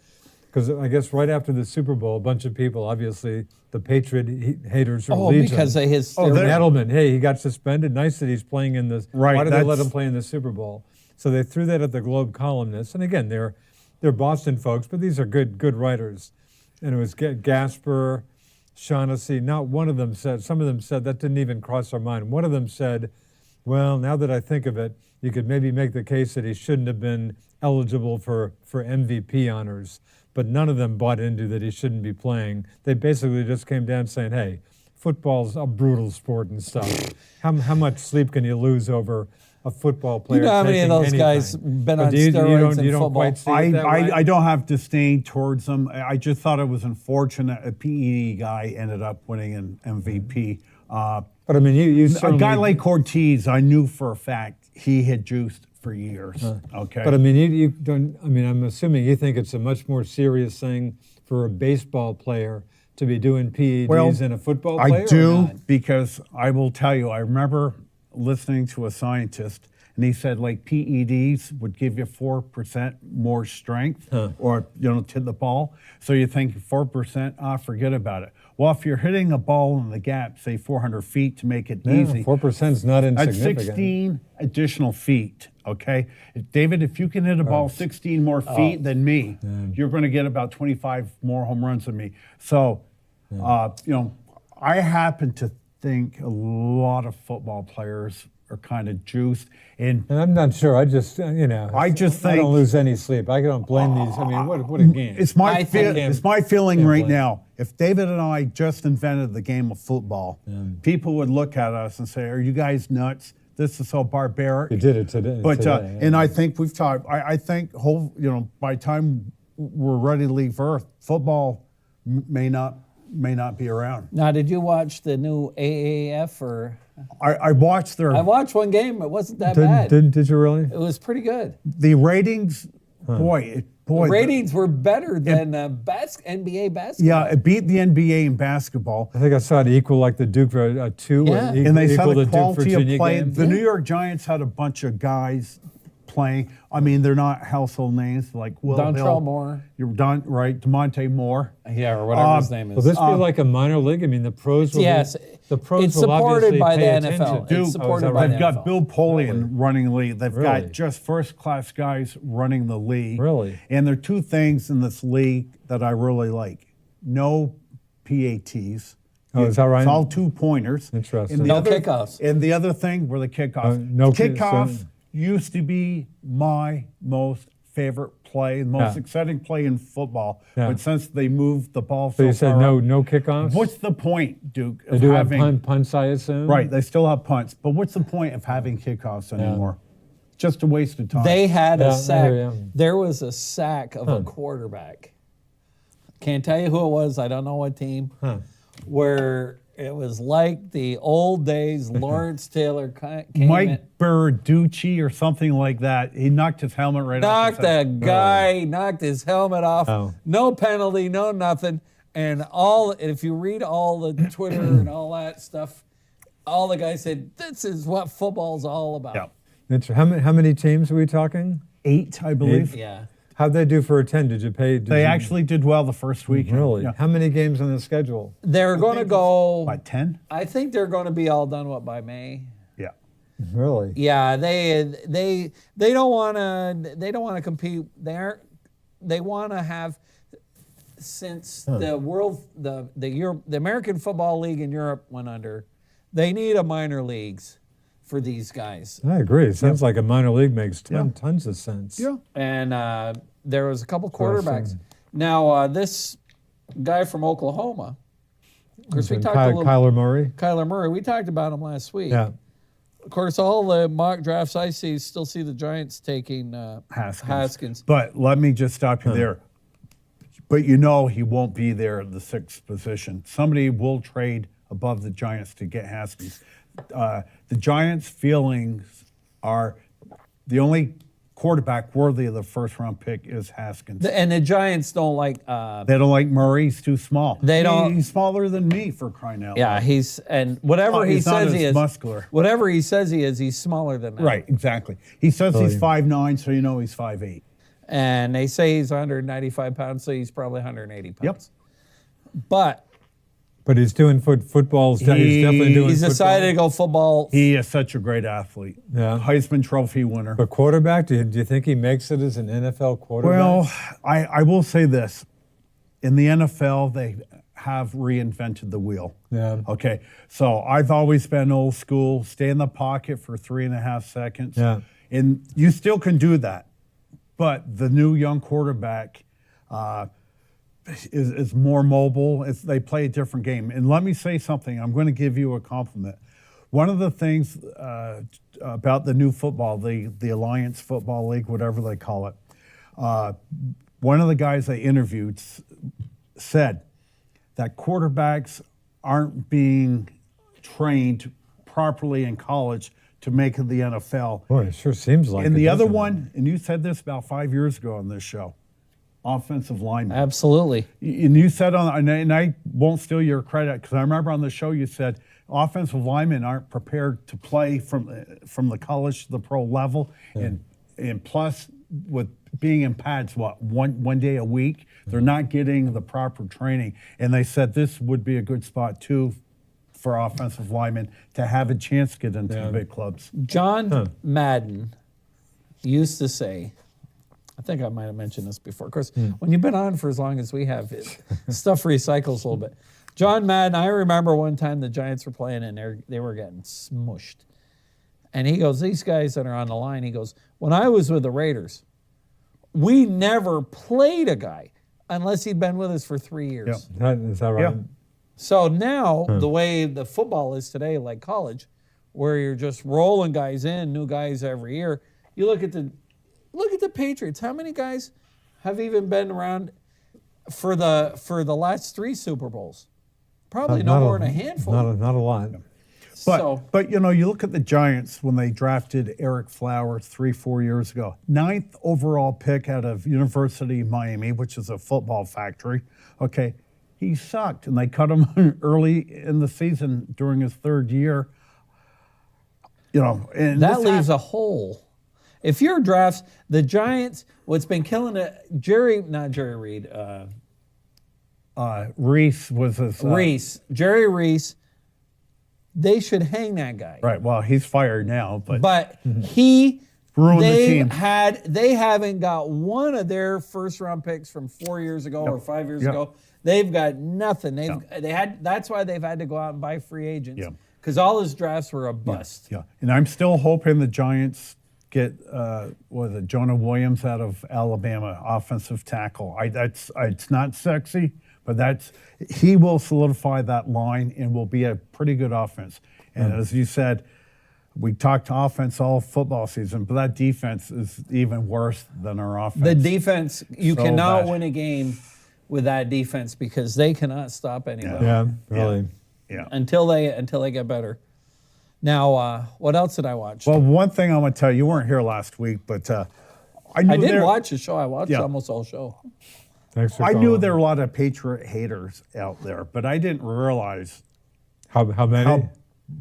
Because I guess right after the Super Bowl, a bunch of people, obviously the Patriot haters are Oh, legion. because of his. Oh, Aaron they're- Edelman, hey, he got suspended. Nice that he's playing in the. Right, Why did they let that's- him play in the Super Bowl? So they threw that at the Globe columnists, and again, they're Boston folks, but these are good writers. And it was Gasper, Shaughnessy. Not one of them said. Some of them said that didn't even cross our mind. One of them said, "Well, now that I think of it, you could maybe make the case that he shouldn't have been eligible for MVP honors." But none of them bought into that he shouldn't be playing. They basically just came down saying, hey, football's a brutal sport and stuff. How much sleep can you lose over a football player? You know how many of taking those guys anything? been But on do you steroids in don't football? quite see it that way? I don't have disdain towards them. I just thought it was unfortunate a PED guy ended up winning an MVP. But I mean, you A certainly, guy like Ortiz, I knew for a fact he had juiced for years. Okay. But I mean, you don't. I mean, I'm assuming you think it's a much more serious thing for a baseball player to be doing PEDs than a football player. I or do, not? because I will tell you, I remember listening to a scientist, and he said like PEDs would give you 4% more strength, or to the ball. So you think 4%, forget about it. Well, if you're hitting a ball in the gap, say 400 feet to make it easy, 4% is not at insignificant. 16 additional feet, okay? David, if you can hit a ball 16 more feet than me, you're going to get about 25 more home runs than me. So, I happen to think a lot of football players are kind of juiced. And And I'm not sure. I just, I just I don't think- lose any sleep. I don't blame these. I mean, what a game. it's my, I think- it's my feeling Can't right blame. now. If David and I just invented the game of football, people would look at us and say, are you guys nuts? This is so barbaric. You did it today. But today, and I think we've talked. I think by the time we're ready to leave Earth, football may not be around. Now, did you watch the new AAF or? I watched I watched one game. It wasn't that Did, bad. did you really? It was pretty good. the ratings. Boy, Ratings were better than NBA basketball. Yeah, it beat the NBA in basketball. I think I saw it equal like the Duke 2. Yeah. And they saw equal the Duke quality of Virginia play. game. The New York Giants had a bunch of guys playing. I mean, they're not household names like Will Dontrell Hill. Moore. You're done, right? DeMonte Moore. Yeah, or whatever his name Will is. this be like a minor league? I mean, the pros will Yes. the pros It's will supported obviously by pay the attention. NFL. Dude, It's supported by the They've got NFL. Bill Polian running the league. They've Really? got just first-class guys running the league. Really? And there are two things in this league that I really like. No PATs. Oh, is that right? It's all two-pointers. Interesting. And No kickoffs. And the other thing were the kickoffs. no kick- kickoffs so- used to be my most favorite play, the most Yeah. exciting play in football. Yeah. But since they moved the ball So you so said far no up, no kickoffs? what's the point, Duke, They of do have having punts, I assume? right? They still have punts, but what's the point of having kickoffs anymore? Just a waste of time. They had Yeah, a sack. yeah. There was a sack of a quarterback. Can't tell you who it was. I don't know what team. Where it was like the old days. Lawrence Taylor came in, Mike Berarducci or something like that. He knocked his helmet right off. knocked a guy, knocked his helmet off. Oh. No penalty, no nothing. And if you read all the Twitter and all that stuff, all the guys said, "This is what football's all about." Yeah. How many teams are we talking? 8, I believe. Yeah. How'd they do for a 10? Did you pay? They actually did well the first weekend. Really? Yeah. How many games on the schedule? They're going to go. What, 10? I think they're going to be all done by May. Yeah. Really? Yeah, they don't want to compete. They want to have, since the American Football League in Europe went under, they need a minor leagues for these guys. I agree. It sounds like a minor league makes tons of sense. Yeah. And there was a couple quarterbacks. Now this guy from Oklahoma, of course, we talked a little. Kyler Murray. Kyler Murray. We talked about him last week. Yeah. Of course, all the mock drafts I see still see the Giants taking Haskins. But let me just stop you there. But you know he won't be there at the 6th position. Somebody will trade above the Giants to get Haskins. The Giants' feelings are the only quarterback worthy of the first-round pick is Haskins. And the Giants don't like. They don't like Murray. He's too small. They don't- He's smaller than me, for crying out loud. Yeah, whatever he he's not says he as is. muscular. Whatever he says he is, he's smaller than that. Right, exactly. He says he's 5'9", so you know he's 5'8". And they say he's 195 pounds, so he's probably 180 pounds. Yep. But he's doing football. He's definitely doing He's football. decided to go football. He is such a great athlete. Yeah. Heisman Trophy winner. But quarterback, do you think he makes it as an NFL quarterback? Well, I will say this. In the NFL, they have reinvented the wheel. Yeah. Okay, so I've always been old school, stay in the pocket for 3.5 seconds. Yeah. And you still can do that. But the new young quarterback is more mobile. They play a different game. And let me say something. I'm going to give you a compliment. One of the things about the new football, the Alliance Football League, whatever they call it, one of the guys I interviewed said that quarterbacks aren't being trained properly in college to make it the NFL. Boy, it sure seems like And it, the other doesn't it? one, and you said this about 5 years ago on this show, offensive lineman. Absolutely. And you said and I won't steal your credit because I remember on the show you said offensive linemen aren't prepared to play from the college to the pro level, and plus with being in pads, one day a week, they're not getting the proper training. And they said this would be a good spot too for offensive linemen to have a chance to get into the big clubs. John Madden used to say, I think I might have mentioned this before. Of course, when you've been on for as long as we have, stuff recycles a little bit. John Madden, I remember one time the Giants were playing and they were getting smushed. And he goes, these guys that are on the line, he goes, when I was with the Raiders, we never played a guy unless he'd been with us for 3 years. Yeah. Is that right? Yeah. So now, the way the football is today, like college, where you're just rolling guys in, new guys every year, you look at the Patriots. How many guys have even been around for the last 3 Super Bowls. Probably Not no more than a handful. Not a lot. But you know, you look at the Giants when they drafted Eric Flowers 3-4 years ago. 9th overall pick out of University of Miami, which is a football factory. Okay, he sucked, and they cut him early in the season during his 3rd year. You know, and That leaves a hole. If your drafts, the Giants, what's been killing it, not Jerry Reed, Reese was his Jerry Reese, they should hang that guy. right. Well, he's fired now, But he, Ruined the they team. they haven't got one of their first round picks from 4 years ago or 5 years Yep. ago. They've got nothing. That's why they've had to go out and buy free agents. Yep. Because all his drafts were a bust. yeah. And I'm still hoping the Giants get Jonah Williams out of Alabama, offensive tackle. It's not sexy, but he will solidify that line and will be a pretty good offense. And as you said, we talked offense all football season, but that defense is even worse than our offense. The defense, you So cannot bad. win a game with that defense because they cannot stop anybody Yeah, really. Yeah. until they get better. Now, what else did I watch? Well, one thing I want to tell you, you weren't here last week, but I did watch the show. I watched Yeah. almost all show. Thanks for I knew calling. there were a lot of Patriot haters out there, but I didn't realize How many?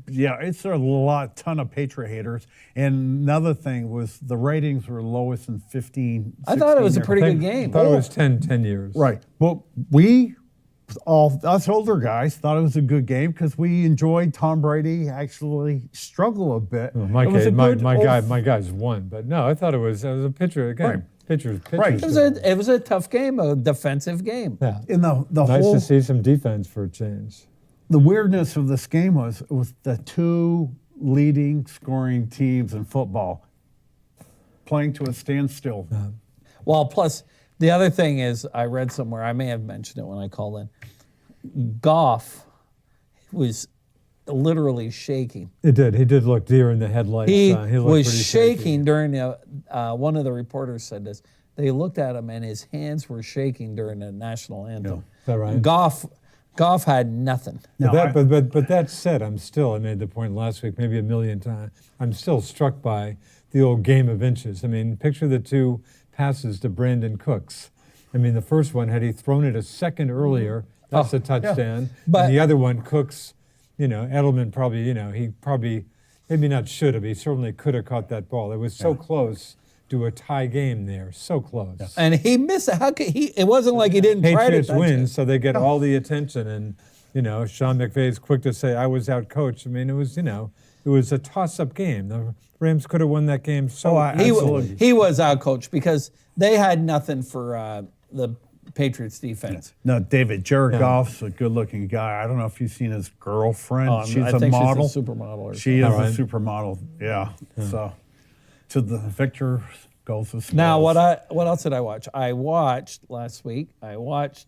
yeah, it's a ton of Patriot haters. And another thing was the ratings were lowest in 15, I thought it was a 16 pretty I good game. thought it was 10 years. Right. Well, us older guys thought it was a good game because we enjoyed Tom Brady actually struggle a bit. Well, my It was a good my guys won, but no, I thought it was a pitcher again. Right. Pitchers. Right. It was a tough game, a defensive game. Yeah. In the Nice whole to see some defense for a change. the weirdness of this game was it was the 2 leading scoring teams in football playing to a standstill. Well, plus the other thing is, I read somewhere, I may have mentioned it when I called in, Goff was literally shaking. It did. He did look deer in the headlights. He looked was pretty shaking during the, one of the reporters said this, they looked at him and his hands were shaking during the national anthem. Is that right? Goff had nothing. But that said, I made the point last week, maybe a million times. I'm still struck by the old game of inches. I mean, picture the 2 passes to Brandon Cooks. I mean, the first one, had he thrown it a second earlier, that's a touchdown. But- and the other one, Cooks, Edelman probably, he probably, maybe not should have, he certainly could have caught that ball. It was so close to a tie game there, so close. Yeah. And he missed it. How could he? It wasn't like he didn't try to Patriots touch win, it. so they get all the attention. And, Sean McVay's quick to say, I was out coached. I mean, it was, it was a toss-up game. The Rams could have won that game absolutely. He was out coached because they had nothing for the Patriots defense. No, David, Jared Goff's a good-looking guy. I don't know if you've seen his girlfriend. She's I a think model. she's a supermodel. Or She is All right. a supermodel. Yeah. So, to the victor goes the spoils. Now, what else did I watch? I watched last week. I watched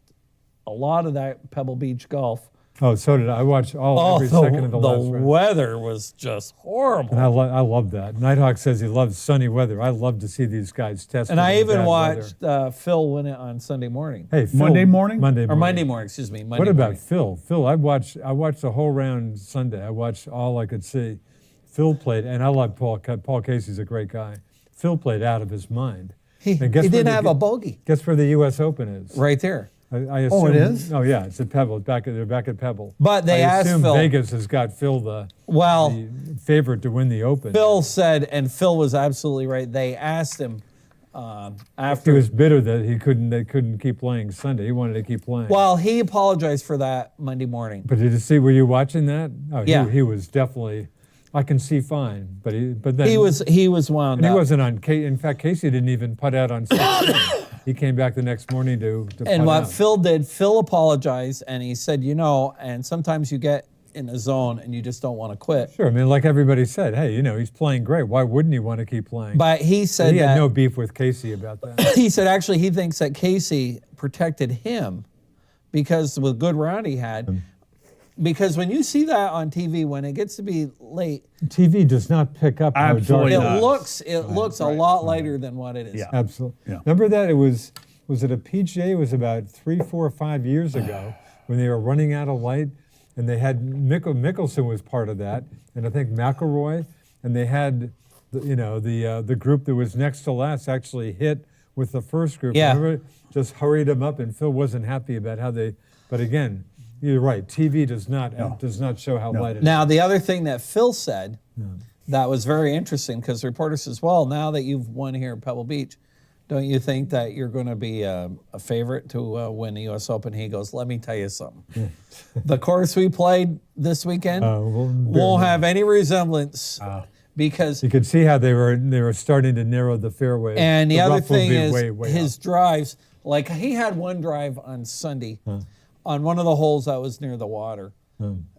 a lot of that Pebble Beach golf. Oh, so did I. I watched every second of the last round. weather was just horrible. And I love that. Nighthawk says he loves sunny weather. I love to see these guys test. And I in even bad watched weather. Phil win it on Sunday morning. Hey, Phil, Monday morning? Monday Or morning. Monday morning, excuse me. Monday What about morning. Phil? Phil, I watched the whole round Sunday. I watched all I could see. Phil played, and I love Paul. Paul Casey's a great guy. Phil played out of his mind. He And guess where didn't the- have a bogey Guess where the U.S. Open is? right there. I assume, it is? Oh yeah, it's at Pebble. They're back at Pebble. But they I asked assume Phil- Vegas has got Phil the favorite to win the Open. Phil said, and Phil was absolutely right. They asked him He after. was bitter that they couldn't keep playing Sunday. He wanted to keep playing. Well, he apologized for that Monday morning. But did you see? Were you watching that? Oh, Yeah. He was definitely. I can see fine, but then He was wound And he up. wasn't on. In fact, Casey didn't even putt out on 16. He came back the next morning to And putt what out. Phil did, Phil apologized, and he said, and sometimes you get in a zone and you just don't want to quit. Sure, I mean, like everybody said, hey, he's playing great. Why wouldn't he want to keep playing? But he said he had that no beef with Casey about that. he said actually he thinks that Casey protected him because with good round he had. Because when you see that on TV, when it gets to be late, TV does not pick up how Absolutely dark it not. looks a lot lighter than what it is. Yeah. Absolutely. Yeah. Remember that it was was it a PGA? It was about 3, 4, 5 years ago when they were running out of light, and they had Mickelson was part of that, and I think McIlroy, and they had the group that was next to last actually hit with the first group. Yeah. Remember, just hurried them up, and Phil wasn't happy about how they. But again, you're right. TV does not show how light it is. Now, the other thing that Phil said that was very interesting, because the reporter says, well, now that you've won here at Pebble Beach, don't you think that you're going to be a favorite to win the U.S. Open? He goes, let me tell you something. The course we played this weekend won't have any resemblance because you could see how they were starting to narrow the fairway. And the other rough will thing be is way his up. drives, like he had one drive on Sunday on one of the holes that was near the water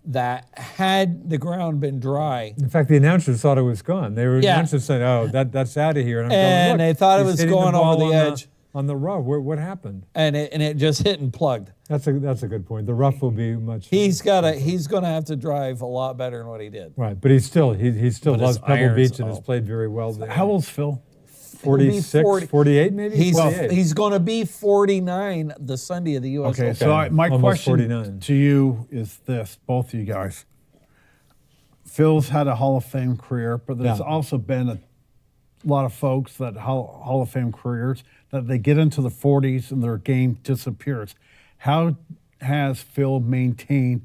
that had the ground been dry. In fact, the announcers thought it was gone. They were announcers saying, "Oh, that's out of here." And I'm going, And look, they thought it he's was hitting going over ball the on edge. on the rough. What happened? And it just hit and plugged. That's a good point. The rough will be much. He's going to have to drive a lot better than what he did. Right, but he still But loves his Pebble irons, Beach and has played very well there. How old's Phil? 46, 40. 48 maybe? He's 48. going to be 49 the Sunday of the U.S. Okay, Open. so my Almost question 49. to you is this, both of you guys. Phil's had a Hall of Fame career, but there's Yeah. also been a lot of folks that Hall of Fame careers that they get into the 40s and their game disappears. How has Phil maintained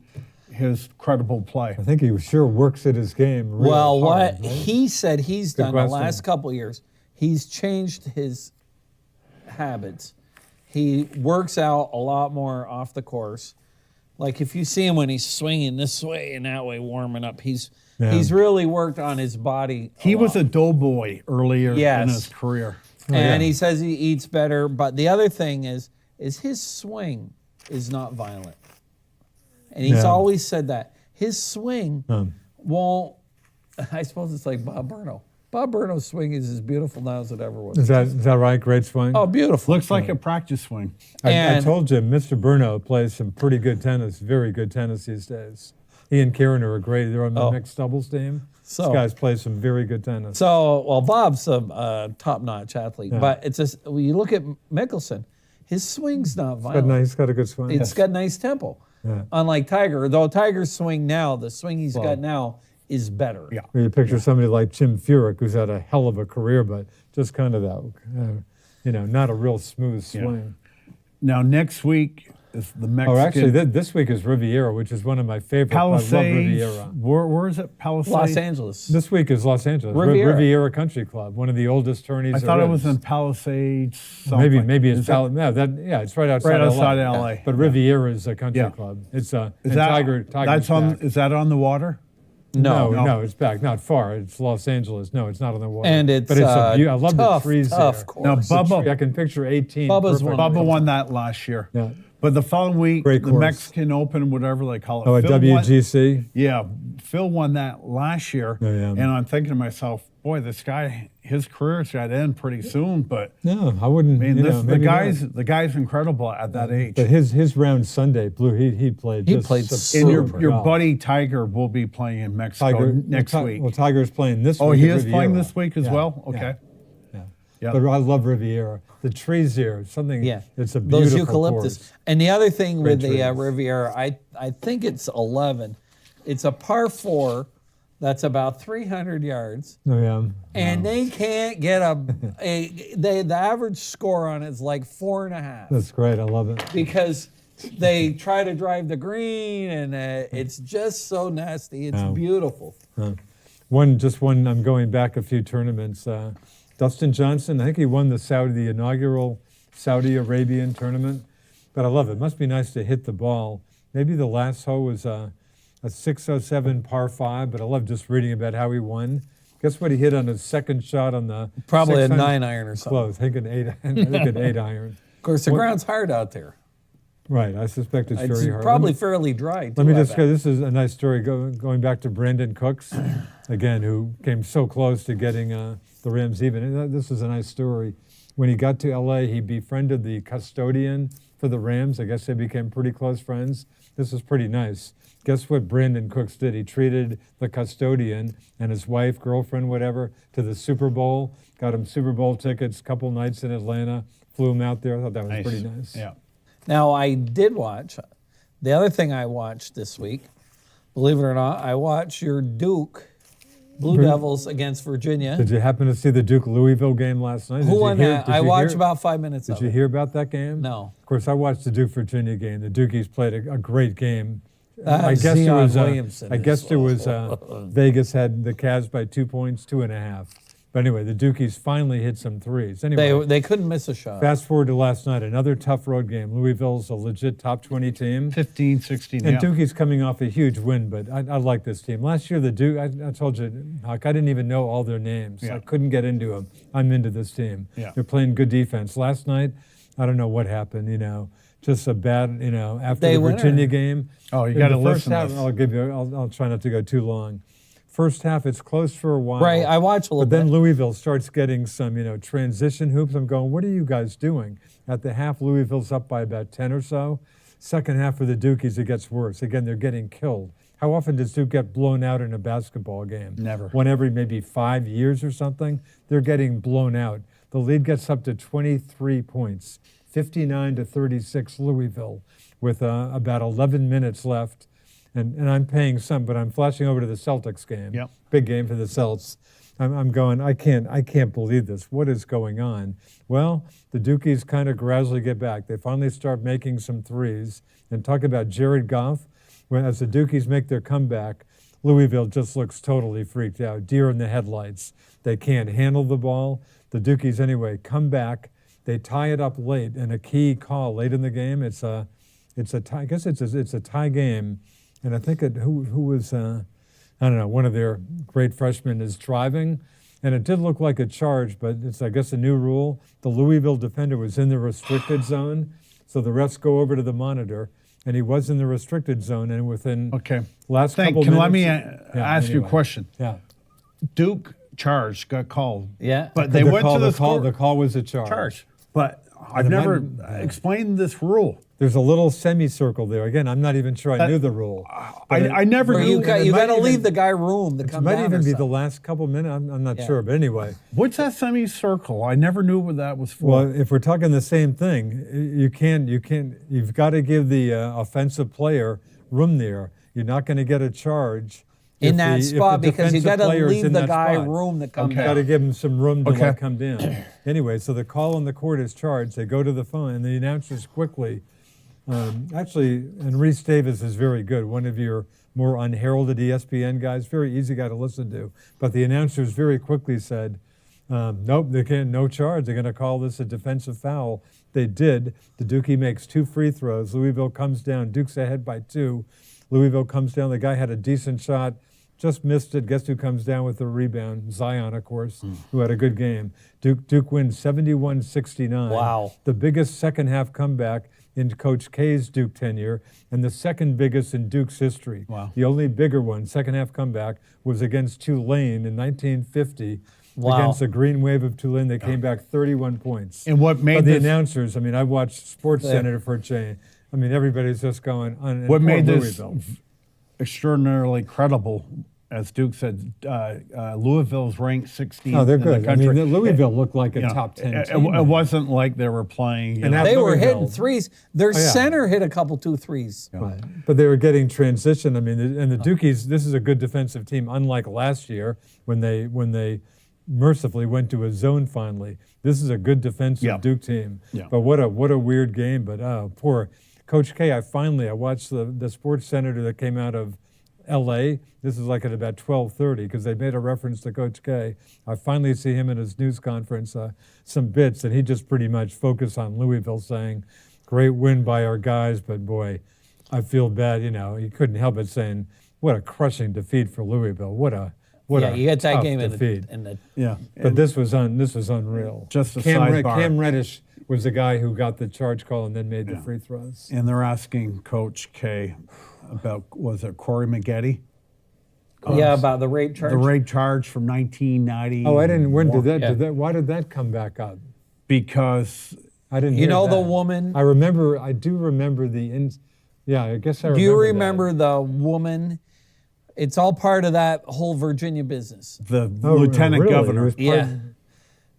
his credible play? I think he sure works at his game real Well, hard, what right? he said he's Good done the question. last couple of years, he's changed his habits. He works out a lot more off the course. Like if you see him when he's swinging this way and that way, warming up, he's really worked on his body. He was a doughboy earlier Yes. in his career. And he says he eats better. But the other thing is his swing is not violent. And he's always said that. His swing won't, I suppose it's like Bob Burnow. Bob Burno's swing is as beautiful now as it ever was. Is that right? Great swing? Oh, beautiful. Looks like a practice swing. I And- told you, Mr. Burno plays some pretty good tennis, very good tennis these days. He and Kieran are great. They're on the mixed doubles team. So- These guys play some very good tennis. So, well, Bob's a top-notch athlete. But it's just, when you look at Mickelson, his swing's not violent. He's got a good swing. It's got nice tempo. Yeah. Unlike Tiger, though Tiger's swing now, the swing he's got now is better. Yeah. When you picture somebody like Jim Furyk, who's had a hell of a career, but just kind of that, not a real smooth swing. Now, next week is the Mexican. Oh, actually, this week is Riviera, which is one of my favorite. I love Palisades. Riviera. Where is it? Palisades? Los Angeles. This week is Los Angeles. Riviera. Riviera Country Club, one of the oldest tourneys I there thought it is. was in Palisades. Something. Maybe it's Is that- it's right outside right outside LA. LA. But Riviera is a country Yeah. club. It's and Is that Tiger's that's on? back. Is that on the water? No, it's back. Not far. It's Los Angeles. No, it's not on the water. And it's but it's I love tough, the trees tough there. course. Now, It's a Bubba- tree. I can picture 18. Bubba's perfect. one. Bubba won that last year. Yeah. But the following week, Great the course. Mexican Open, whatever they call it. Oh, at Phil won- WGC. Yeah, Phil won that last year. Oh, yeah. And I'm thinking to myself, boy, this guy, his career's got to end pretty soon. But No, I wouldn't. I mean, the maybe guy's not. the guy's incredible at that age. But his round Sunday, Blue. He played. He just played superb And your golf. buddy Tiger will be playing in Mexico next week. Well, Tiger's playing this week. Oh, he at is playing Riviera. this week as Yeah, well? Okay. Yeah. Yeah. But I love Riviera. The trees there, something. Yeah, It's a those beautiful eucalyptus. course. And the other thing with the trees. Riviera, I think it's 11. It's a par 4 that's about 300 yards, Oh yeah. and they can't get the average score on it is like 4.5 That's great. I love it. because they try to drive the green, and it's just so nasty. It's beautiful. One. I'm going back a few tournaments. Dustin Johnson, I think he won the inaugural Saudi Arabian tournament. But I love it. Must be nice to hit the ball. Maybe the last hole was a 607 par 5, but I love just reading about how he won. Guess what he hit on his second shot on the Probably a 600 9-iron or something. Close. I think an 8 iron. Of course, the ground's hard out there. Right. I suspect it's It's very hard. probably fairly dry. Let me too, I just bet. go. This is a nice story going back to Brandon Cooks, again, who came so close to getting the Rams even. And this is a nice story. When he got to LA, he befriended the custodian for the Rams. I guess they became pretty close friends. This is pretty nice. Guess what Brandon Cooks did? He treated the custodian and his wife, girlfriend, whatever, to the Super Bowl, got him Super Bowl tickets, couple nights in Atlanta, flew him out there. I thought that was Nice. pretty nice. Yeah. Now, I did watch, the other thing I watched this week, believe it or not, I watched your Duke Blue Devils against Virginia. Did you happen to see the Duke Louisville game last night? Who won that? Did I you watched hear- about 5 minutes Did of you it. hear about that game? No. Of course, I watched the Duke Virginia game. The Dukies played a great game. I guess Zion it was. Williamson I guess is- there was. Vegas had the Cavs by 2 points, 2.5. But anyway, the Dukies finally hit some threes. Anyway, They couldn't miss a shot. fast forward to last night, another tough road game. Louisville's a legit top 20 team. 15, 16. And Yeah. Dookie's coming off a huge win, but I like this team. Last year, the Duke, I told you, Huck, I didn't even know all their names. Yeah. I couldn't get into them. I'm into this team. Yeah. They're playing good defense. Last night, I don't know what happened, just a bad, after They the win Virginia or- game. Oh, you in gotta the first listen to half, this. I'll try not to go too long. First half, it's close for a while. Right, I watched a little But then bit. Louisville starts getting some, transition hoops. I'm going, what are you guys doing? At the half, Louisville's up by about 10 or so. Second half for the Dukies, it gets worse. Again, they're getting killed. How often does Duke get blown out in a basketball game? Never. One every maybe 5 years or something. They're getting blown out. The lead gets up to 23 points, 59-36 Louisville, with about 11 minutes left. And I'm paying some, but I'm flashing over to the Celtics game. Yep. Big game for the Celts. I'm going, I can't believe this. What is going on? Well, the Dukies kind of gradually get back. They finally start making some threes. And talk about Jared Goff, as the Dukies make their comeback, Louisville just looks totally freaked out, deer in the headlights. They can't handle the ball. The Dukies, anyway, come back. They tie it up late, and a key call late in the game. It's a tie. I guess it's a tie game. And I think who was, I don't know, one of their great freshmen is driving. And it did look like a charge, but it's, I guess, a new rule. The Louisville defender was in the restricted zone. So the refs go over to the monitor, and he was in the restricted zone. And within Okay. last couple Can minutes. let me Yeah, ask you a anyway. question. Yeah. Duke charge got called. Yeah. But they went to the The call was a charge. charge. But I've it never might- explained this rule. There's a little semicircle there. Again, I'm not even sure I knew the rule. I never Or knew. you got it might to even- leave the guy room to It come might down. even or be the something. last couple minutes. I'm not Yeah. sure, but anyway. What's that semicircle? I never knew what that was for. Well, if we're talking the same thing, you've got to give the offensive player room there. You're not going to get a charge In if that the spot because you defensive got to player's leave in the that guy spot. room to come Okay. Got to down. give him some room to Okay. come down. Anyway, so the call on the court is charged. They go to the phone, and the announcers quickly. Actually, and Reese Davis is very good. One of your more unheralded ESPN guys, very easy guy to listen to. But the announcers very quickly said, nope, they can't, no charge. They're going to call this a defensive foul. They did. The Dukie makes 2 free throws. Louisville comes down. Duke's ahead by 2. Louisville comes down. The guy had a decent shot, just missed it. Guess who comes down with the rebound? Zion, of course, who had a good game. Duke wins 71-69. Wow. The biggest second half comeback in Coach K's Duke tenure, and the second biggest in Duke's history. Wow. The only bigger one, second half comeback, was against Tulane in 1950. Wow. Against the Green Wave of Tulane, they came back 31 points. And what made But the this- announcers, I watched Sports Center for a change. Everybody's just going on. and What poor made this Louisville. extraordinarily credible, as Duke said, Louisville's ranked 16th Oh, they're in the good. country. Louisville looked like a You know, top 10 it, team. it wasn't like they were playing. And They were Louisville- hitting threes. Their yeah. center hit a couple 2 threes. But they were getting transition. And the Dukies, this is a good defensive team, unlike last year when they mercifully went to a zone finally. This is a good defensive Yeah. Duke team. Yeah. But what a weird game. But poor Coach K. I watched the Sports Center that came out of L.A. This is like at about 12:30 because they made a reference to Coach K. I finally see him in his news conference, some bits, and he just pretty much focused on Louisville, saying, "Great win by our guys, but boy, I feel bad." He couldn't help but saying, "What a crushing defeat for Louisville! What a You got that tough game defeat." in the Yeah. But this was unreal. Just a Cam sidebar. Reddish was the guy who got the charge call and then made the free throws. And they're asking Coach K about, was it Corey Maggette? yeah, about the rape charge. The rape charge from 1990. Oh, I didn't. When did that? Yeah. Why did that come back up? Because I didn't. You hear know the that. woman. I do remember the. Yeah, I guess I remember. Do you that. remember the woman? It's all part of that whole Virginia business. the Oh, lieutenant really? It governor. was part- Yeah.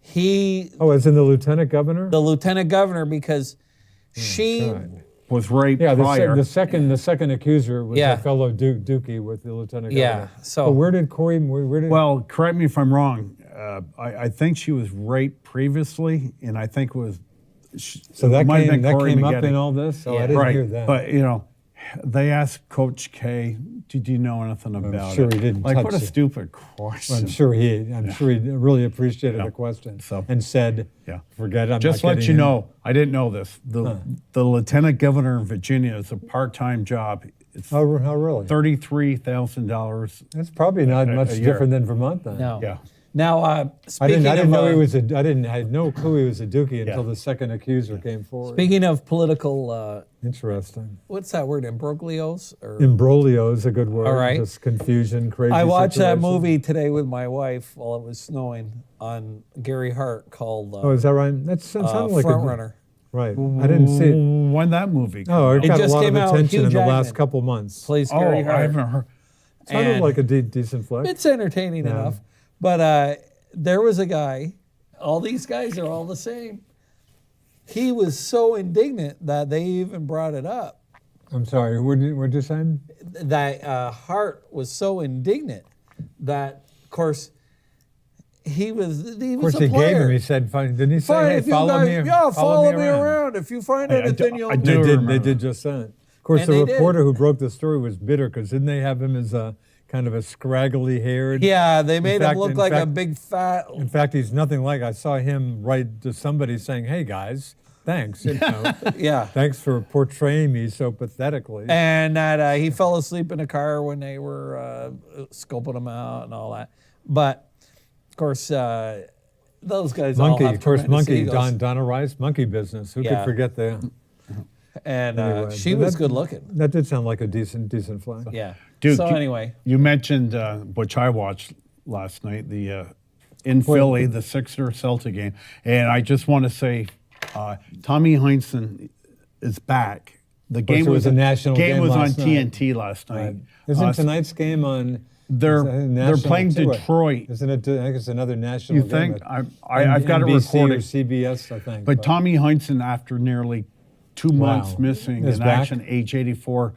He, Oh, as in the lieutenant governor? the lieutenant governor, because she, God. Was right Yeah, prior. the second accuser was Yeah. a fellow Dookie with the lieutenant yeah. governor. So But where did Corey? Where did? Well, correct me if I'm wrong. I think she was right previously, and I think it was. so that it might have came been Corey up Maggette. in all this. Oh, Yeah. I didn't Right, hear that. but they asked Coach K, "Did you know anything about sure it?" he didn't Like, touch what a it. stupid question. I'm sure he really appreciated Yeah. the question So- and said, Yeah. "Forget it." I'm Just not let getting you in." know, I didn't know this. The lieutenant governor in Virginia is a part-time job. It's Oh, really? $33,000. That's probably not much a year. different than Vermont then. no. Yeah. Now, I speaking didn't of know he was a. I had no clue he was a Dookie until Yeah. the second accuser came forward. speaking of political, Interesting. what's that word? Imbroglios? Or Imbroglio is a good word. All right. Just confusion, crazy. I watched that situation. movie today with my wife while it was snowing on Gary Hart called Oh, is that right? That sounded like Front a Runner. right. I didn't see it. When that movie came Oh, out? it got a just lot of came out, attention Hugh in the last Jackman. couple months. Plays Oh, Gary I Hart. haven't heard. Sounded and- like a decent flick. It's entertaining enough. But there was a guy, all these guys are all the same. He was so indignant that they even brought it up. I'm sorry. What did you say? That Hart was so indignant that, of course, he was Of course, a he player. gave him. He said, "Fine." Didn't he say, Fine, "Hey, if you follow guys, me"? yeah, follow me around. If you find I anything, do- you'll. I do They did. remember They that. did just that. Of course, And the they did. reporter who broke the story was bitter because didn't they have him as a kind of a scraggly haired? Yeah, they made fact- him look in like a fact- big fat. In fact, he's nothing like. I saw him write to somebody saying, "Hey guys, thanks. You know, Yeah. thanks for portraying me so pathetically." And that he fell asleep in a car when they were scoping him out and all that. But of course, those guys all Monkey, have of course, tremendous Monkey, egos. Donna Rice, Monkey Business. Who Yeah. could forget that? And Anyway, she but was that- good looking. That did sound like a decent flag. Yeah. Dude, so you- anyway, You mentioned which I watched last night, the in Philly, the Sixer-Celtic game, and I just want to say, Tommy Heinsohn is back. The course, game it was a national game was on last night. TNT last night. Right. Isn't Uh, tonight's game on? They're is that they're national playing too? Detroit. Isn't it? I think it's another national You game. think? I've got it NBC or recorded. CBS, I think. But Tommy Heinsohn, after nearly 2 months Wow. missing Is in back? action, age 84,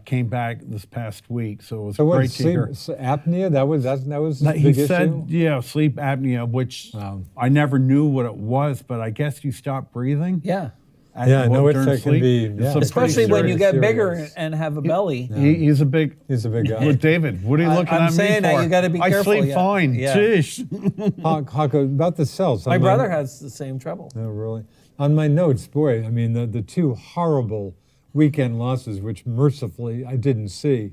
came back this past week. So it was so what? great to hear. Apnea? That was his He big said, issue. yeah, sleep apnea, which Wow. I never knew what it was, but I guess you stop breathing. yeah. Yeah, no, during it can sleep. be, It's yeah. a pretty Especially when you serious, get bigger serious. and have a belly. He's a big. He's a big guy. Well, David, what are you looking I'm at me saying that for? you gotta be I careful, sleep yeah. fine. Yeah. Jeez. Hawk, about the cells. My on brother has the same trouble. Oh, really? On my notes, boy, I mean, the two horrible weekend losses, which mercifully I didn't see.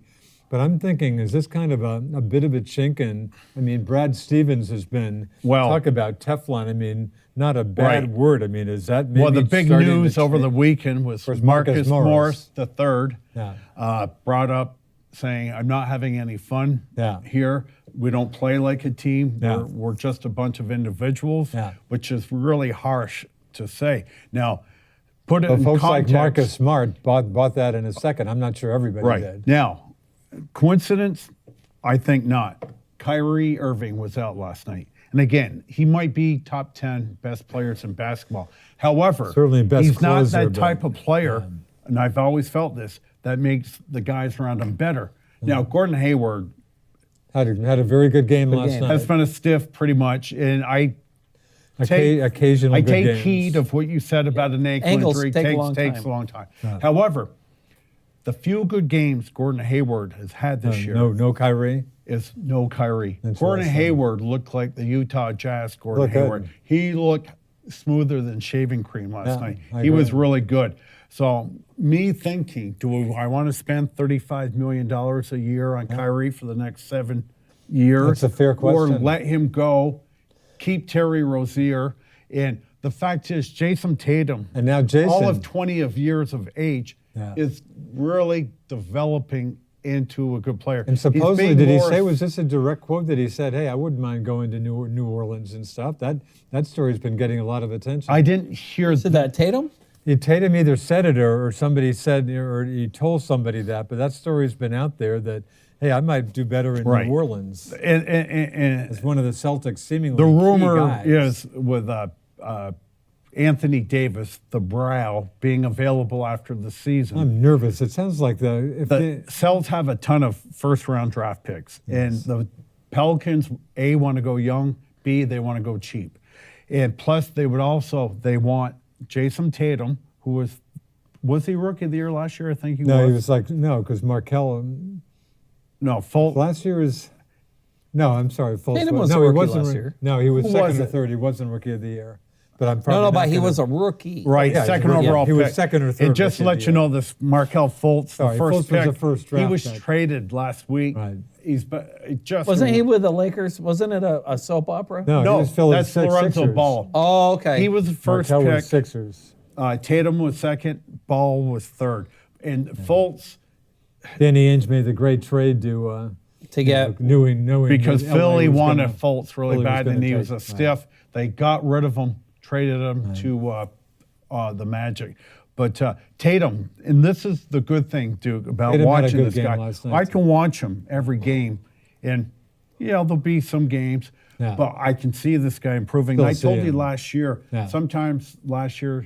But I'm thinking, is this kind of a bit of a chink in? I mean, Brad Stevens has been, Well- talk about Teflon. I mean, not a bad Right. word. I mean, is that maybe Well, the big starting to news over the change? weekend was course, Marcus Marcus Morris III Yeah. brought up saying, I'm not having any fun Yeah. here. We don't play like a team. Yeah. We're just a bunch of individuals, Yeah. which is really harsh to say. Now, put it But in folks like context. Marcus Smart bought that in a second. I'm not sure everybody Right. did. Now, coincidence? I think not. Kyrie Irving was out last night. And again, he might be top 10 best players in basketball. However, Certainly best he's not closer, that but- type of player, and I've always felt this, that makes the guys around him better. Now, Gordon Hayward Had a very good game last game. night. has been a stiff pretty much, and I Occasional good take games. heed of what you said about an ankle Ankles injury. take a Takes long a long time. However, the few good games Gordon Hayward has had this year No Kyrie. is no Kyrie. Gordon Interesting. Hayward looked like the Utah Jazz Gordon Looked good. Hayward. He looked smoother than shaving cream last Yeah, night. I He was agree. really good. So me thinking, do I want to spend $35 million a year on Kyrie for the next 7 years? That's a fair Or question. let him go, keep Terry Rozier. And the fact is, Jason Tatum, And now Jason. all of 20 of years of age, Yeah. is really developing into a good player. And He's supposedly, being did he more say, was this a direct quote that he said, hey, I wouldn't mind going to New Orleans and stuff? That story's been getting a lot of attention. I didn't hear So that Tatum? Tatum either said it or somebody said, or he told somebody that, but that story's been out there that, hey, I might do better in Right. New Orleans. And As one of the Celtics seemingly the key rumor guys. is with Anthony Davis, the brow, being available after the season. I'm nervous. It sounds like if The they, Celtics have a ton of first-round draft picks, and the Pelicans, A, want to go young, B, they want to go cheap. And plus, they want Jason Tatum, who was he Rookie of the Year last year? I think he no, was. he was like, no, because Markel, No, Fultz. last year is, no, I'm sorry, Fultz. Tatum was no, a he rookie wasn't. last year. No, he was Who second was or it? third. He wasn't Rookie of the Year. But I'm probably No, not but he gonna- was a rookie. Right, Yeah, second he was- overall he was pick. second or third And just to rookie of let the you year. know, this Markel Fultz, the Sorry, first Fultz was pick, the first he draft was pick. traded last week. Right. He's just Wasn't he with the Lakers? Wasn't it a soap opera? No, he No, was filling that's six Lorenzo Sixers. Ball. Oh, okay. He was the first Markel was pick. Sixers. Tatum was second. Ball was third. And Fultz, Danny Ainge made the great trade to get knowing because that Philly was wanted gonna- Fultz really Philly was bad, gonna and he take- was a right. stiff. They got rid of him, traded him to the Magic. But Tatum, and this is the good thing, Duke, about Tatum had a watching good this game guy. last night, I too. can watch him every game, and there'll be some games, Yeah. but I can see this guy improving. Still I told see you him. last year, Yeah. sometimes last year,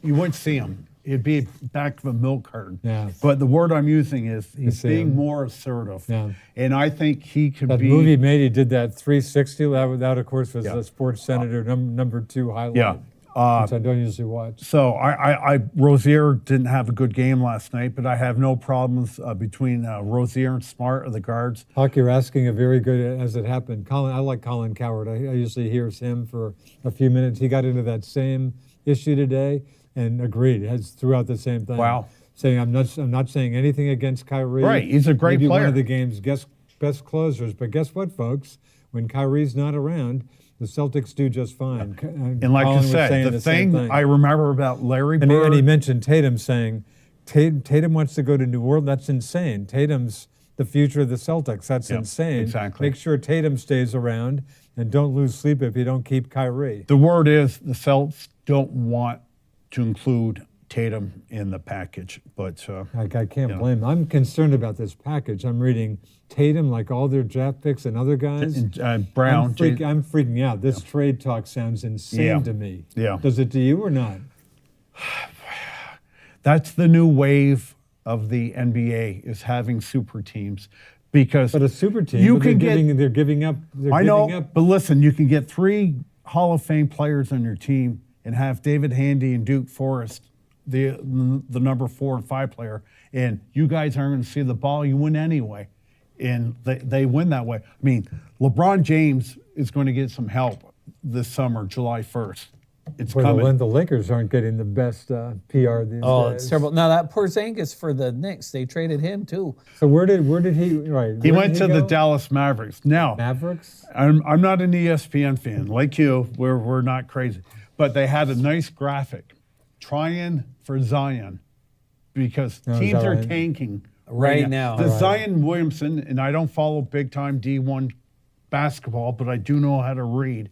you wouldn't see him. It'd be back of a milk carton. Yeah. But the word I'm using is he's see being him. more assertive. Yeah. And I think he can That be. movie made he did that 360. That of course was Yeah. the Sports Senator number 2 highlight. Yeah. Which I don't usually watch. So I Rozier didn't have a good game last night, but I have no problems between Rozier and Smart or the guards. Hawk, you're asking a very good, as it happened. I like Colin Coward. I usually hears him for a few minutes. He got into that same issue today and agreed. Has throughout the same thing. Wow. Saying I'm not saying anything against Kyrie. Right, he's a great Maybe player. one of the game's best closers. But guess what, folks? When Kyrie's not around, the Celtics do just fine. And like Colin I was said, saying the same thing I remember about Larry And Bird. he mentioned Tatum saying, Tatum wants to go to New Orleans. That's insane. Tatum's the future of the Celtics. That's Yep, insane. exactly. Make sure Tatum stays around and don't lose sleep if you don't keep Kyrie. The word is the Celtics don't want to include Tatum in the package, but I can't Yeah. blame them. I'm concerned about this package. I'm reading Tatum, like all their draft picks and other guys. and, Brown. I'm freaking out. This trade talk sounds insane Yeah. to me. Yeah. Does it to you or not? That's the new wave of the NBA is having super teams because But a super team, you but can they're get. giving up. They're I giving know, up. but listen, you can get 3 Hall of Fame players on your team and have David Handy and Duke Forrest, the number 4 and 5 player, and you guys aren't going to see the ball. You win anyway, and they win that way. I mean, LeBron James is going to get some help this summer, July 1st. It's Well, coming. the Lakers aren't getting the best PR these Oh, days. it's terrible. Now that Porzingis for the Knicks, they traded him too. So where did he? Right, He where went did to the go? Dallas Mavericks. Now, Mavericks. I'm not an ESPN fan like you. We're not crazy, but they had a nice graphic trying for Zion because Oh, is teams that are right? tanking Right now. The Right. Zion Williamson, and I don't follow big time D1 basketball, but I do know how to read.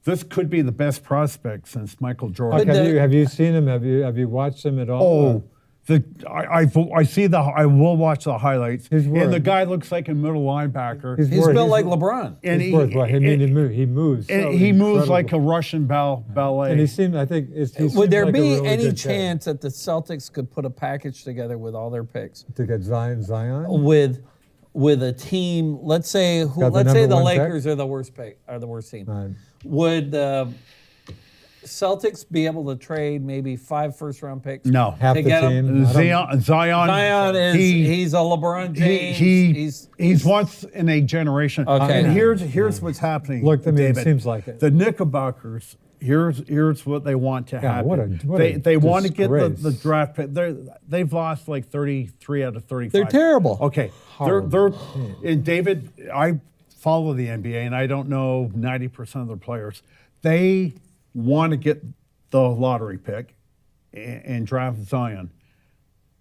This could be the best prospect since Michael Jordan. Okay, have you seen him? Have you watched him at all? Oh, I will watch the highlights. His And word. the guy looks like a middle linebacker. His He's word- built his- like LeBron. and his word, what, I mean, he moves. and so he moves incredible. like a Russian ballet. And he seemed, I think, he seems Would there like a be really any good kid. chance that the Celtics could put a package together with all their picks to get Zion? with a team? Let's say Got the let's say number the one pick? Lakers are the worst team. Right. Would the Celtics be able to trade maybe 5 first-round picks? No. Half To the get him- team. I don't- Zion, Zion is he's a LeBron James. he's once in a generation. Okay. And here's what's happening. Look, I mean, it David. seems like it. The Knickerbockers. Here's what they want to Yeah, happen. what a they want to get the disgrace. draft pick. They've lost like 33 out of 35. They're terrible. Okay, they're and David. I follow the NBA and I don't know 90% of their players. They want to get the lottery pick and draft Zion.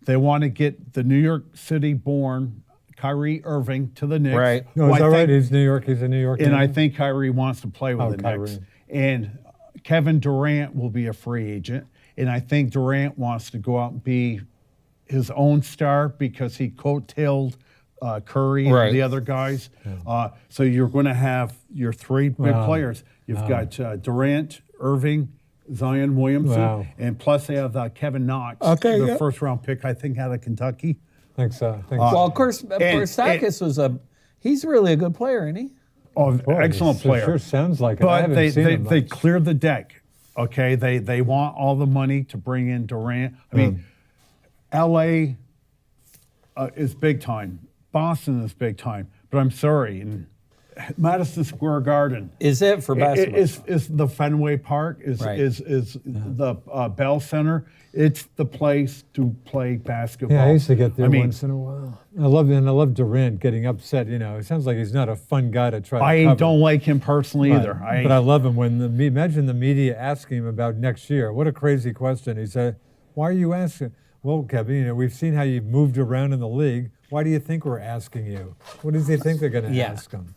They want to get the New York City-born Kyrie Irving to the Knicks. Right. No, who is I that right? think- He's New York. He's a New York. and I native? think Kyrie wants to play with Oh, the Kyrie. Knicks. And Kevin Durant will be a free agent. And I think Durant wants to go out and be his own star because he coattailed Curry Right. and the other guys. So you're going to have your three big players. You've got Durant, Irving, Zion Williamson, Wow. and plus they have Kevin Knox, Okay, the yeah. first-round pick, I think, out of Kentucky. Think so. Well, of course, Sakis he's really a good player, isn't he? Oh, excellent It player. Sure sounds like it. I But haven't seen him they much. cleared the deck. Okay, they want all the money to bring in Durant. I mean, L.A. Is big time. Boston is big time. But I'm sorry, in Madison Square Garden Is it for basketball? is the Fenway Park is Right. the Bell Center. It's the place to play basketball. Yeah, I used to get there I mean, once in a while. I love Durant getting upset. You know, it sounds like he's not a fun guy to try to I cover. don't like him personally Right. either. But I love him when imagine the media asking him about next year. What a crazy question. He said, "Why are you asking?" Well, Kevin, you know, we've seen how you've moved around in the league. Why do you think we're asking you? What does he think they're going to Yeah. ask him?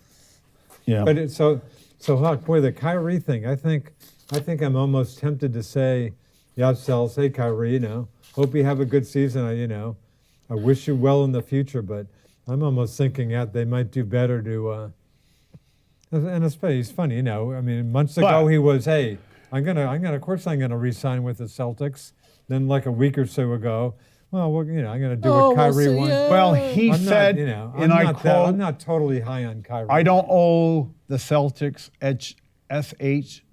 yeah. But so Huck, boy, the Kyrie thing. I think I'm almost tempted to say, yeah, I'll say Kyrie. You know, hope you have a good season. I wish you well in the future. But I'm almost thinking that they might do better to. And especially, it's funny, you know. I mean, months ago But- he was, hey, I'm gonna re-sign with the Celtics. Then, like a week or so ago, I'm gonna do Oh, what we'll Kyrie see, wants. yeah. Well, he I'm said, not, you know, and I quote, I'm not totally high on Kyrie. I don't owe the Celtics SH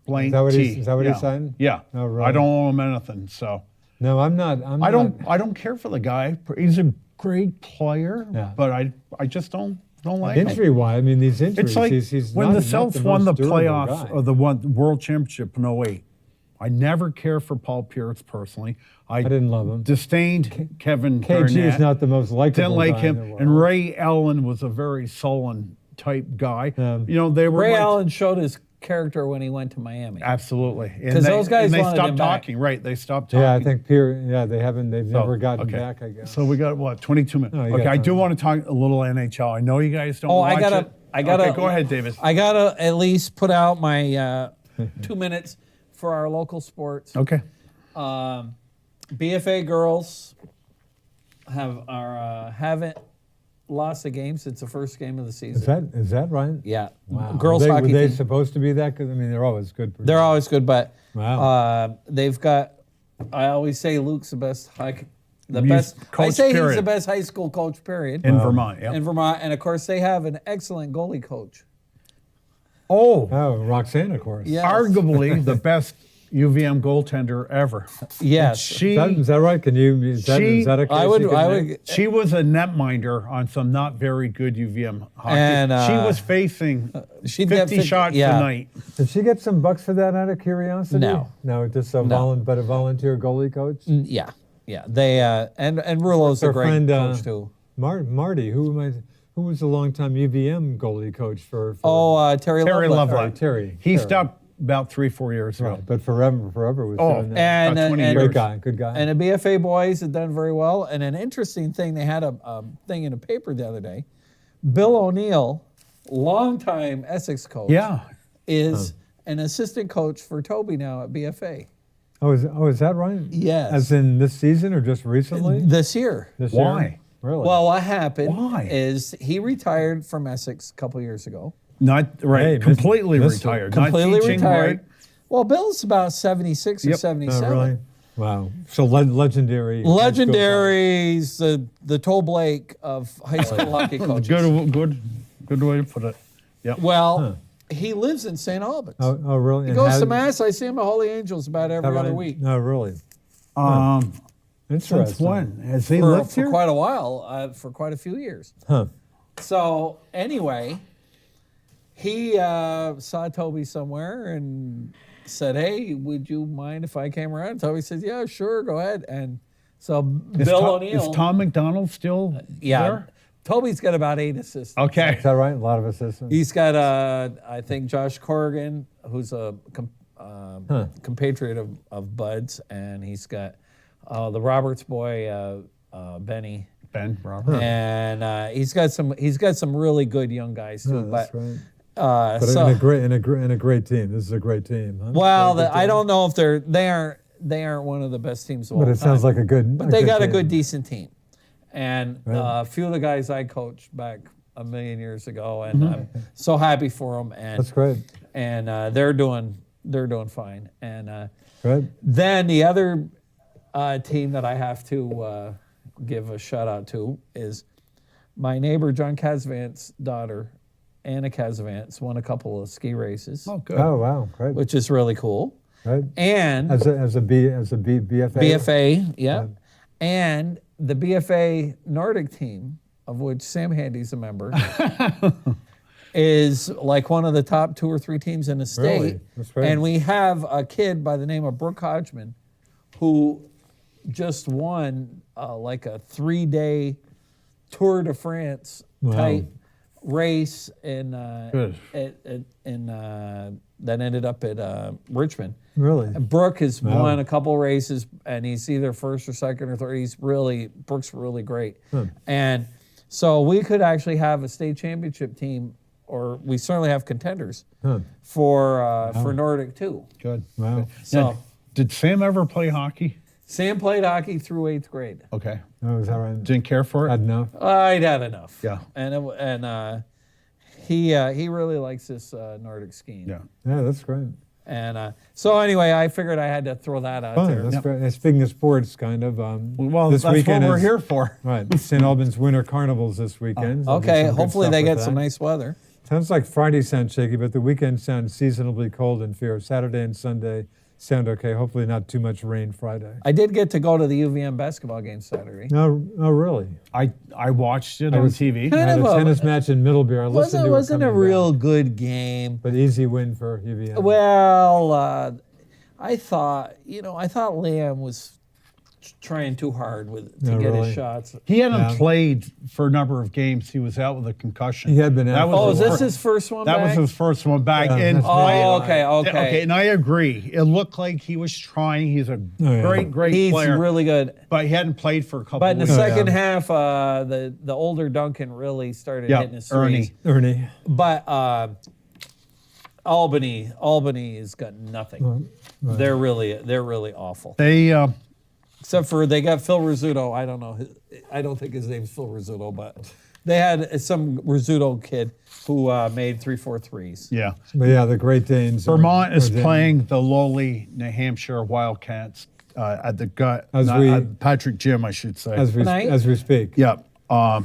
blank Is that what T. he's- is that what yeah. he's saying? Yeah. Oh, really? I don't owe him anything. So No, I'm not. I don't care for the guy. He's a great player, Yeah. but I just don't like him. Injury wise, I mean, these injuries. It's like he's when not, the not Celtics won the most durable playoffs guy. or the World Championship in 08. I never cared for Paul Pierce personally. I didn't love him. Disdained Kevin KG is Garnett. not the most likable Didn't like guy in the him. world. And Ray Allen was a very sullen type guy. You know, they were Ray like- Allen showed his character when he went to Miami. Absolutely. And 'Cause they- those guys and they wanted stopped him back. talking. Right, they stopped talking. Yeah, I think they've So, never gotten okay. back, I guess. So we got what, 22 minutes? No, you Okay, got I do time. want to talk a little NHL. I know you guys don't Oh, watch I gotta. it. Okay, go ahead, David. I gotta at least put out my 2 minutes for our local sports. Okay. BFA girls haven't lost a game since the first game of the season. Is that right? Yeah, Wow. girls were hockey they team. supposed to be that? 'Cause, I mean, they're always good. They're always good, but Wow. they've got. I always say Luke's the best He's I coach, say he's period. the best high school coach. Period. In Vermont, yeah. In Vermont, and of course they have an excellent goalie coach. Oh, Roxanne, of course. Yes. arguably the best UVM goaltender ever. Yes, She Is that right? Is that a case I would. you can I make? would. she was a netminder on some not very good UVM hockey. And, she was facing she'd 50 get shots yeah. a night. Did she get some bucks for that out of curiosity? No. No, just a No. but a volunteer goalie coach? Yeah, yeah. They and Rulo's a Our great friend, coach too. Marty, who was a longtime UVM goalie coach for Terry Terry Loveland. Loveland. Terry. He Terry. stopped about 3-4 years ago. Right, but forever was Oh, doing that. And, About 20 and, years. Good guy. and the BFA boys have done very well. And an interesting thing, they had a thing in a paper the other day. Bill O'Neill, longtime Essex coach, Yeah. is an assistant coach for Toby now at BFA. Is that right? Yes. As in this season or just recently? This year. This Why? year? Really? Well, what happened Why? is he retired from Essex a couple years ago. Not right. Hey, completely missed it. retired. Completely not teaching, retired. Right. Well, Bill's about 76 or Yep. Oh, 77. really? Wow. So legendary. Legendary's the Toe Blake of high school hockey coaches. Good way to put it. Yep. Well, he lives in St. Albans. Oh, really? He And goes how- to Mass. I see him at Holy Angels about every other week. No, really. Since Interesting. when has he For, lived for here? quite a while, for quite a few years. Huh. So anyway, he saw Toby somewhere and said, "Hey, would you mind if I came around?" Toby says, "Yeah, sure, go ahead." And so Bill O'Neill, Is Tom McDonald still there? Toby's got about 8 assists. Okay. Is that right? A lot of assistants. He's got, I think, Josh Corrigan, who's a compatriot of Bud's, and he's got the Roberts boy, Benny, Ben Robert. and he's got some really good young guys too. Oh, that's but right. uh, But so, in a great team. This is a great team. Huh? well, Very good I team. don't know if they aren't one of the best teams of all But it sounds time. like a good. But they got a team. good, decent team. and a few of the guys I coached back a million years ago, and I'm so happy for them. And That's great. And they're doing fine. And Good. then the other team that I have to give a shout out to is my neighbor John Casavant's daughter, Anna Casavant, won a couple of ski races, Oh, good. Oh, wow. Great. which is really cool. Right. And As a BFA? BFA, yeah. And the BFA Nordic team, of which Sam Handy's a member, is like one of the top 2 or 3 teams in the state. Really? That's great. And we have a kid by the name of Brooke Hodgman who just won like a 3-day Tour de France type race in Good. that ended up at Richmond. Really? Brooke has won a couple races, and he's either first or second or third. Brooke's really great. And so we could actually have a state championship team, or we certainly have contenders for Nordic too. Good. Wow. So Now, did Sam ever play hockey? Sam played hockey through 8th grade. Okay. Oh, is that right? Didn't care for it? Had enough. I'd had enough. Yeah. And he really likes this Nordic skiing. Yeah. Yeah, that's great. And so anyway, I figured I had to throw that out Fun. there. That's great. And speaking of sports, kind of. Well, this that's weekend what we're is- here for. Right. St. Albans Winter Carnivals this weekend. There'll be Okay, some good hopefully stuff they with get some that. nice weather. Sounds like Friday sounds shaky, but the weekend sounds seasonably cold and fair. Saturday and Sunday sound okay. Hopefully not too much rain Friday. I did get to go to the UVM basketball game Saturday. No, oh really? I watched it on was- TV. I Kind had of a a- tennis match in Middleborough. I listened to it Wasn't a coming real back. good game. But easy win for UVM. Well, I thought Liam was trying too hard to No, get really? his shots. He hadn't Yeah. played for a number of games. He was out with a concussion. He had been out. That was Oh, is his this fir- his first one That back? was his first one back. Yeah, and that's Oh, maybe okay. and I agree. It looked like he was trying. He's a yeah. great He's player. really good. But he hadn't played for a couple But in the weeks. second yeah. half, the older Duncan really started Yeah, hitting his threes. Ernie. But Albany has got nothing. They're really awful. They Except for they got Phil Rizzuto. I don't know. I don't think his name's Phil Rizzuto, but they had some Rizzuto kid who made 3-4 threes. yeah. But yeah, the Great Danes. Vermont is are down. playing the lowly New Hampshire Wildcats at the gut. As not- we- at Patrick Gym, I should say. Tonight? as we speak. Yeah. I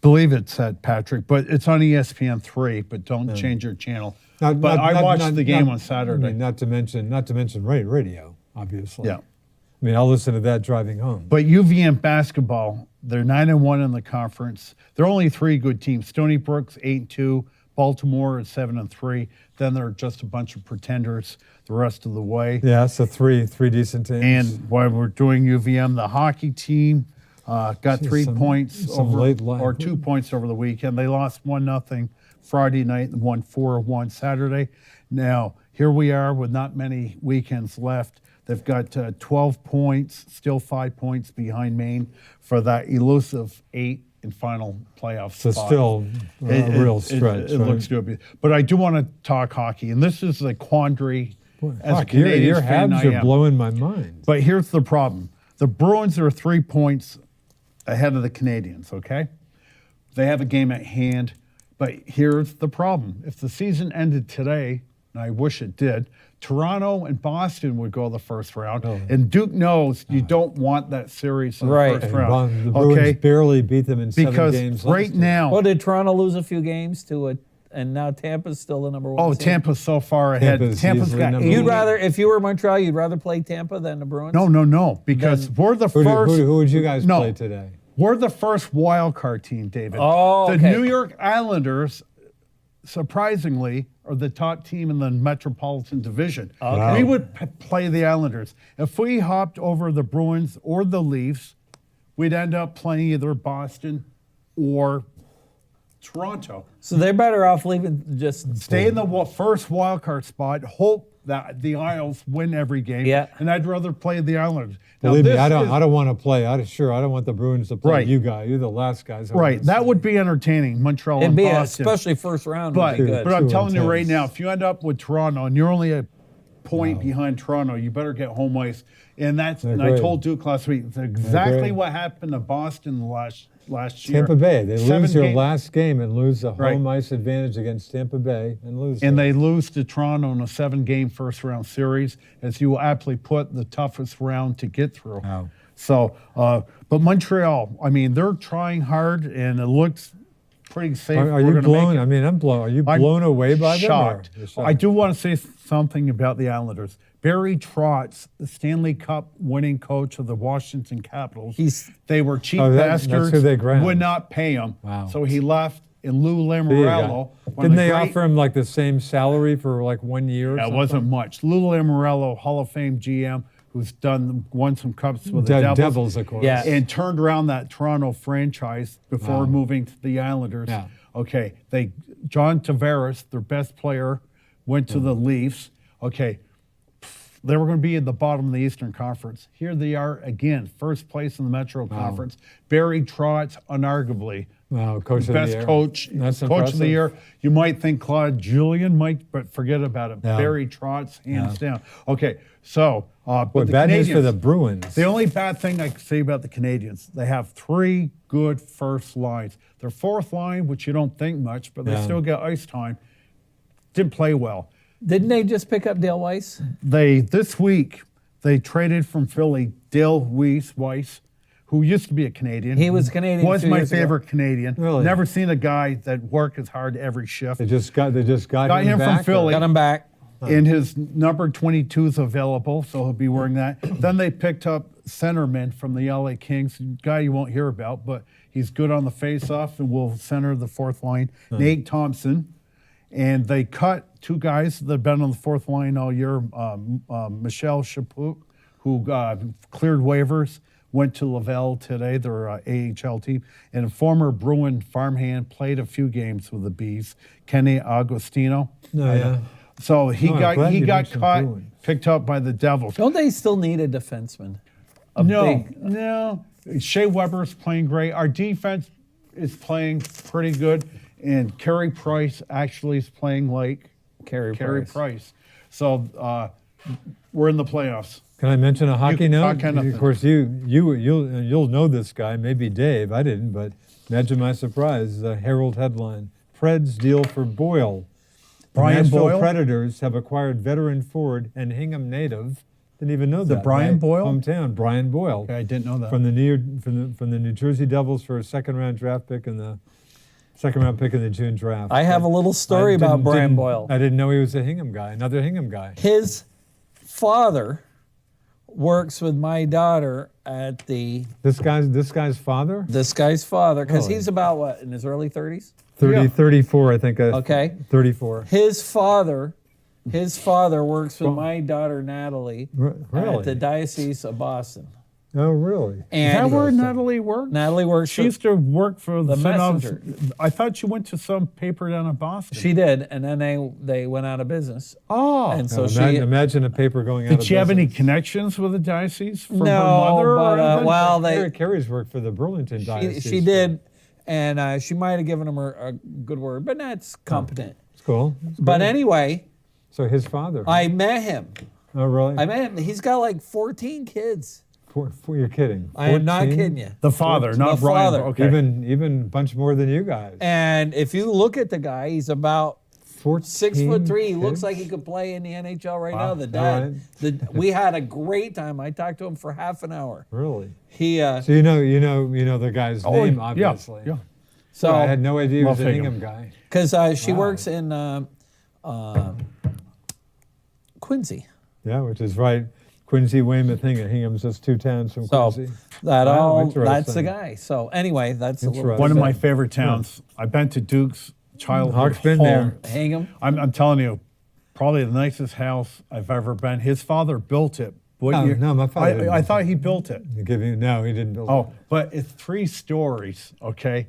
believe it's at Patrick, but it's on ESPN3. But don't change your channel. But I watched the game on Saturday. I mean, not to mention radio, obviously. Yeah. I mean, I'll listen to that driving home. But UVM basketball, they're 9-1 in the conference. There are only 3 good teams. Stony Brook's 8-2. Baltimore is 7-3. Then there are just a bunch of pretenders the rest of the way. Yeah, so three decent teams. And while we're doing UVM, the hockey team got 3 some- points some over, late line. or 2 points over the weekend. They lost 1-0 Friday night and won 4-1 Saturday. Now, here we are with not many weekends left. They've got 12 points, still 5 points behind Maine for that elusive 8 and final playoff so spot. still a real stretch. It right? looks good. But I do want to talk hockey, and this is the quandary as a Fuck, your Canadians fan Habs I are am. blowing my mind. But here's the problem. The Bruins are 3 points ahead of the Canadians, okay? They have a game at hand, but here's the problem. If the season ended today, and I wish it did, Toronto and Boston would go the first round, and Duke knows you don't want that series in the Right. first And round, the Bruins okay? barely beat them in 7 Because games right last year. now, Well, did Toronto lose a few games to it, and now Tampa's still the number 1 seed? Tampa's so far ahead. Tampa's Tampa's easily got number 80. You'd rather, if you were Montreal, you'd rather play Tampa than the Bruins? No, because we're the Who, first. who would you guys No. play today? We're the first wild card team, David. Oh, the okay. New York Islanders, surprisingly, are the top team in the Metropolitan Division. Okay. We would play the Islanders. If we hopped over the Bruins or the Leafs, we'd end up playing either Boston or Toronto. So they're better off leaving just... Stay in the first wild card spot, hope that the Isles win every game, Yeah. and I'd rather play the Islanders. Now, Believe me, this I don't is- want to play. I don't want the Bruins to play Right. you guys. You're the last guys. I Right, wanna that see. would be entertaining, Montreal It'd and be, Boston. especially first round, But, would be good. but I'm Too telling you right intense. now, if you end up with Toronto and you're only point behind Toronto. You better get home ice. And that's and I Agreed. told Duke last week, it's exactly Agreed. what happened to Boston last year. Tampa Bay, they lose your games. last game and lose the Right. home ice advantage against Tampa Bay and lose. And it. they lose to Toronto in a 7-game first-round series, as you aptly put, the toughest round to get through. Wow. So, but Montreal, I mean, they're trying hard, and it looks pretty safe. Are We're you gonna blown? make it. I mean, I'm blown. Are you I'm blown away by shocked. them? Or- I do want to say something about the Islanders. Barry Trotz, the Stanley Cup winning coach of the Washington Capitals, they were cheap that's bastards, who they grabbed. would not pay him. Wow. So he left, and Lou There you Lamoriello. go. one of Didn't the they great- offer him like the same salary for like 1 year? Or Yeah, it something? wasn't much. Lou Lamoriello, Hall of Fame GM, who's won some cups with the Devils, of course. Yeah. and turned around that Toronto franchise before moving to the Islanders. Yeah. Okay, John Tavares, their best player, went to the Leafs. Okay, they were going to be at the bottom of the Eastern Conference. Here they are again, first place in the Metro Conference. Barry Trotz, unarguably. Wow, coach of the Best year. coach, That's coach of impressive. the year. You might think Claude Julien might, but forget about it. Yeah. Barry Trotz, hands down. Okay, so but Boy, the bad news for Canadiens- the Bruins. the only bad thing I can say about the Canadians, they have 3 good first lines. Their fourth line, which you don't think much, but they Yeah. still get ice time, didn't play well. Didn't they just pick up Dale Weiss? This week they traded from Philly Dale Weiss, who used to be a Canadian. He was Canadian Was 2 my years ago. favorite Canadian. Really? Never seen a guy that worked as hard every shift. They just got Got him from back, or- Philly. Got him back. And his number 22 is available, so he'll be wearing that. Then they picked up centerman from the LA Kings, a guy you won't hear about, but he's good on the face-off and will center the fourth line, Nate Thompson. And they cut 2 guys that have been on the fourth line all year, Michel Chaput, who cleared waivers, went to Laval today, their AHL team, and a former Bruin farmhand, played a few games with the Bees, Kenny Agostino. No, yeah. So he No, I'm glad he you got mentioned caught, Bruins. picked up by the Devils. Don't they still need a defenseman? No. Shea Weber's playing great. Our defense is playing pretty good, and Carey Price actually is playing like Carey Price. So we're in the playoffs. Can I mention a hockey can note? talk anything. Of course, you'll know this guy. Maybe Dave. I didn't, but imagine my surprise. The Herald headline: Preds deal for Boyle. The Brian Nashville Boyle? Predators have acquired veteran forward and Hingham native. Didn't even know that. Brian my Boyle? hometown, Brian Boyle. Okay, I didn't know that. From the New Jersey Devils for a second-round draft pick and the second-round pick in the June draft. I have a little story I about didn't- Brian didn't- Boyle. I didn't know he was a Hingham guy. Another Hingham guy. His father works with my daughter at the This guy's father. this guy's father because Really? he's about what, in his early 30s? 34, I think. Okay. 34. His father works with my daughter Natalie at Really? the Diocese of Boston. Oh, really? Is And that where Natalie worked? Natalie works. She used to work for The St. Albans- Messenger. I thought she went to some paper down in Boston. She did, and then they went out of business. Oh. And so Imagine a paper going out Did of she have any business. connections with the diocese from No, her mother? but, or anything? well, they Carrie's worked for the Burlington Diocese. she did, and she might have given him a good word, but that's competent. It's cool. But anyway, So his father. I met him. Oh, really? I met him. He's got like 14 kids. You're kidding. I am not 14? kidding you. The father, not The Brian. father. Okay. Even a bunch more than you guys. And if you look at the guy, he's about 14 6'3". He looks kids? like he could play in the NHL right Wow. now. The dad, All we had a great time. I talked to him for half an hour. Really? He So you know the guy's name, obviously. Yeah. so I had no idea he was a Love Hingham Hingham. guy. because she works in Quincy. Yeah, which is right. Quincy, Weymouth, Hingham. Hingham's just 2 towns from So Quincy. that Wow, all that's the interesting. guy. So anyway, that's a little Interesting. One of my bit. favorite towns. I've been to Duke's childhood Hawk's been home. there. Hingham. I'm telling you, probably the nicest house I've ever been. His father built it. What Oh, year? no, my father didn't I build thought he built it. No, he didn't build it. Oh, but it's 3 stories, okay?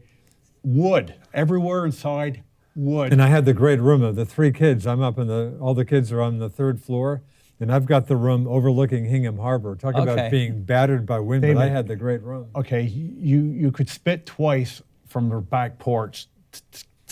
Wood. Everywhere inside, wood. And I had the great room of the 3 kids. I'm up all the kids are on the 3rd floor, and I've got the room overlooking Hingham Harbor. Talk Okay. about being battered by wind, but David. I had the great room. Okay, you could spit twice from their back porch.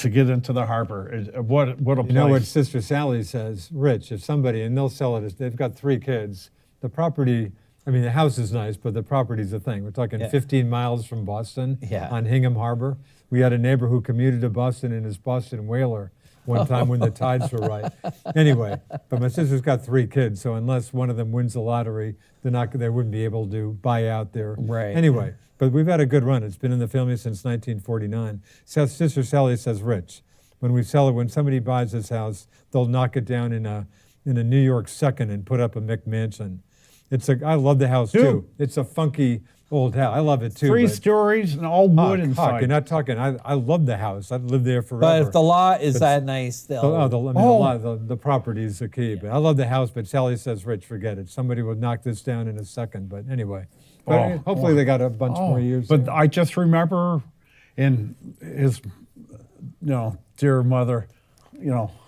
to get into the harbor. What a place. You know what Sister Sally says, Rich, if somebody, and they'll sell it, they've got 3 kids, the property, I mean, the house is nice, but the property's the thing. We're talking 15 miles from Boston on Hingham Harbor. We had a neighbor who commuted to Boston in his Boston Whaler one time when the tides were right. Anyway, but my sister's got 3 kids, so unless one of them wins the lottery, they wouldn't be able to buy out their. Right. Anyway, but we've had a good run. It's been in the family since 1949. Sister Sally says, Rich, when we sell it, when somebody buys this house, they'll knock it down in a New York second and put up a McMansion. I love the house too. It's a funky old house. I love it too. 3 stories and all wood inside. You're not talking. I love the house. I'd live there forever. But if the lot is that nice, they'll. The property is the key. But I love the house. But Sally says, Rich, forget it. Somebody will knock this down in a second. But anyway, hopefully they got a bunch more years. But I just remember, in his, dear mother,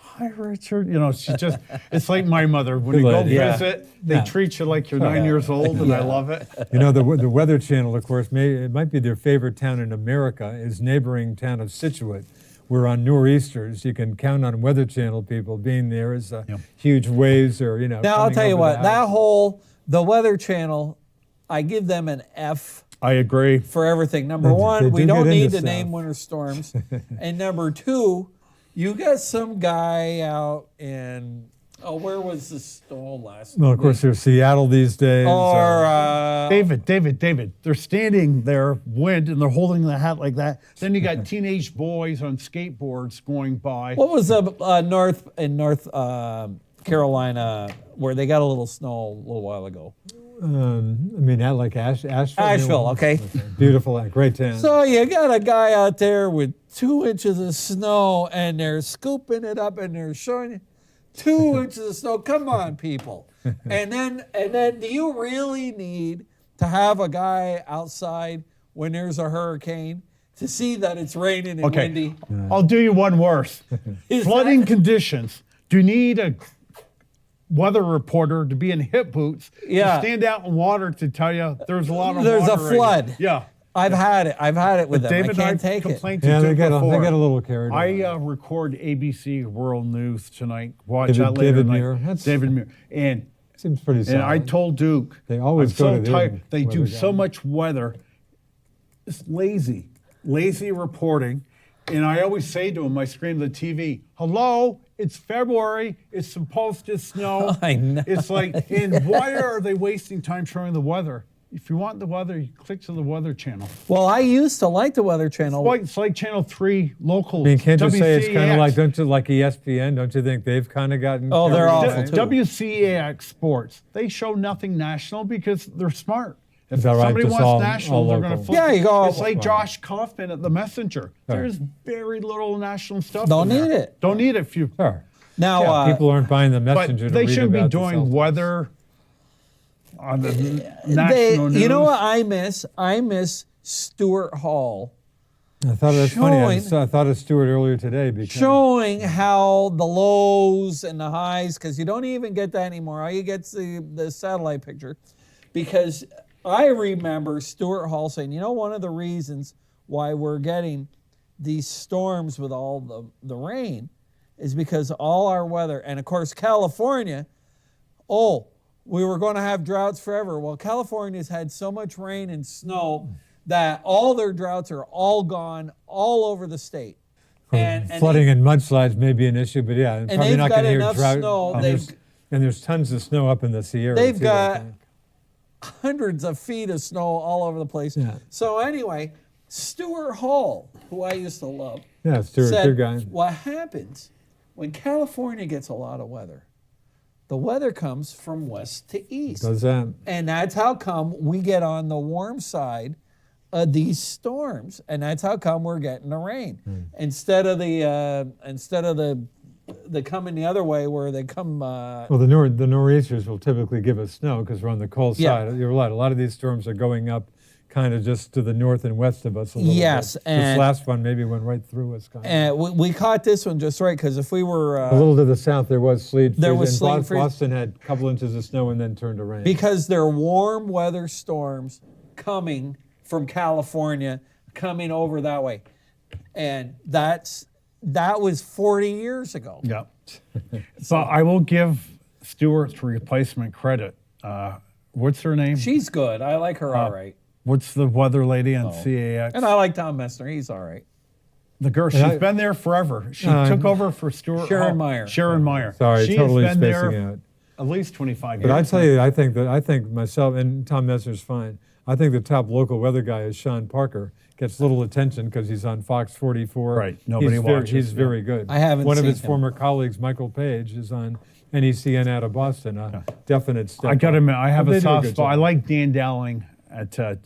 hi Richard. She just, it's like my mother. When you go visit, they treat you like you're 9 years old, and I love it. The Weather Channel, of course, it might be their favorite town in America, is neighboring town of Scituate. Where on nor'easters, you can count on Weather Channel people being there as huge waves or, Now, I'll tell you what, the Weather Channel, I give them an F. I agree. For everything. Number one, we don't need to name winter storms. And number 2, you got some guy out in, where was the storm last Well, of course, there's Seattle these days. David, they're standing there, wind, and they're holding the hat like that. Then you got teenage boys on skateboards going by. What was North Carolina where they got a little snow a little while ago? Like Asheville. Asheville, okay. Beautiful, great town. So you got a guy out there with 2 inches of snow, and they're scooping it up, and they're showing you 2 inches of snow. Come on, people. And then, do you really need to have a guy outside when there's a hurricane to see that it's raining and windy? I'll do you one worse. Flooding conditions. Do you need a weather reporter to be in hip boots to stand out in water to tell you there's a lot of there's water a flood? Yeah. I've had it with them. David I can't take it. They get a little carried away. I record ABC World News tonight. Watch that later David tonight. Muir. David Muir. And seems pretty solid. And I told Duke, they always I'm go so to tired. They do weather so guy. much weather. It's lazy reporting. And I always say to him, I scream to the TV, hello, it's February, it's supposed to snow. I know. It's like, and why are they wasting time showing the weather? If you want the weather, you click to the Weather Channel. Well, I used to like the Weather Channel. It's like Channel 3 local. I mean, can't you say it's kind of like, WCAX. don't you like ESPN? Don't you think they've kind of gotten? Oh, they're awful too. WCAX Sports. They show nothing national because they're smart. If Is that right? somebody Just wants all national, they're going to local. flip. Yeah, you go. It's like Josh Kaufman at The Messenger. There's very little national stuff. Don't in there. need it. Don't need it if you. Sure. Now, People aren't buying the But Messenger to they read shouldn't be about the doing Celtics. weather on the national news. you know what I miss? I miss Stuart Hall I thought that's funny. Showing- I thought of Stuart earlier today because showing how the lows and the highs, because you don't even get that anymore. All you get's the satellite picture. Because I remember Stuart Hall saying, one of the reasons why we're getting these storms with all the rain is because all our weather, and of course California, we were going to have droughts forever. Well, California's had so much rain and snow that all their droughts are all gone all over the state. And flooding and mudslides may be an issue, but yeah, probably they've not got going to hear enough drought. snow, And there's tons of snow up in the Sierra. they've too, I got think. hundreds of feet of snow all over the place. Yeah. So anyway, Stuart Hall, who I used to love, Yeah, Stuart, said, good guy. what happens when California gets a lot of weather? The weather comes from west to east. Does that? And that's how come we get on the warm side of these storms, and that's how come we're getting the rain instead of the coming the other way where they come. Well, the nor'easters will typically give us snow because we're on the cold Yeah. side. You're right. A lot of these storms are going up, kind of just to the north and west of us a little Yes, bit. and- this last one maybe went right through us. Kind of. And we caught this one just right because if we were A little to the south, there was sleet. There was and sleet and freeze. Boston had a couple inches of snow and then turned to rain. because they're warm weather storms coming from California, coming over that way, and that's that was 40 years ago. Yeah. So I will give Stewart's replacement credit. What's her name? She's good. I like her all right. What's the weather lady on CAX? And I like Tom Messner. He's all right. The girl, she's been there forever. She took over for Stuart. Sharon Meyer. Sharon Meyer. Sorry, she totally has been spacing there out. at least 25 years. But I tell you, I think myself and Tom Messner's fine. I think the top local weather guy is Sean Parker. Gets little attention because he's on Fox 44. Right, nobody watches, He's yeah. very good. I haven't One of seen his him. former colleagues, Michael Page, is on NECN out of Boston. A definite step. I got to up. admit, I have But they a do soft good spot. I job. like Dan Dowling at the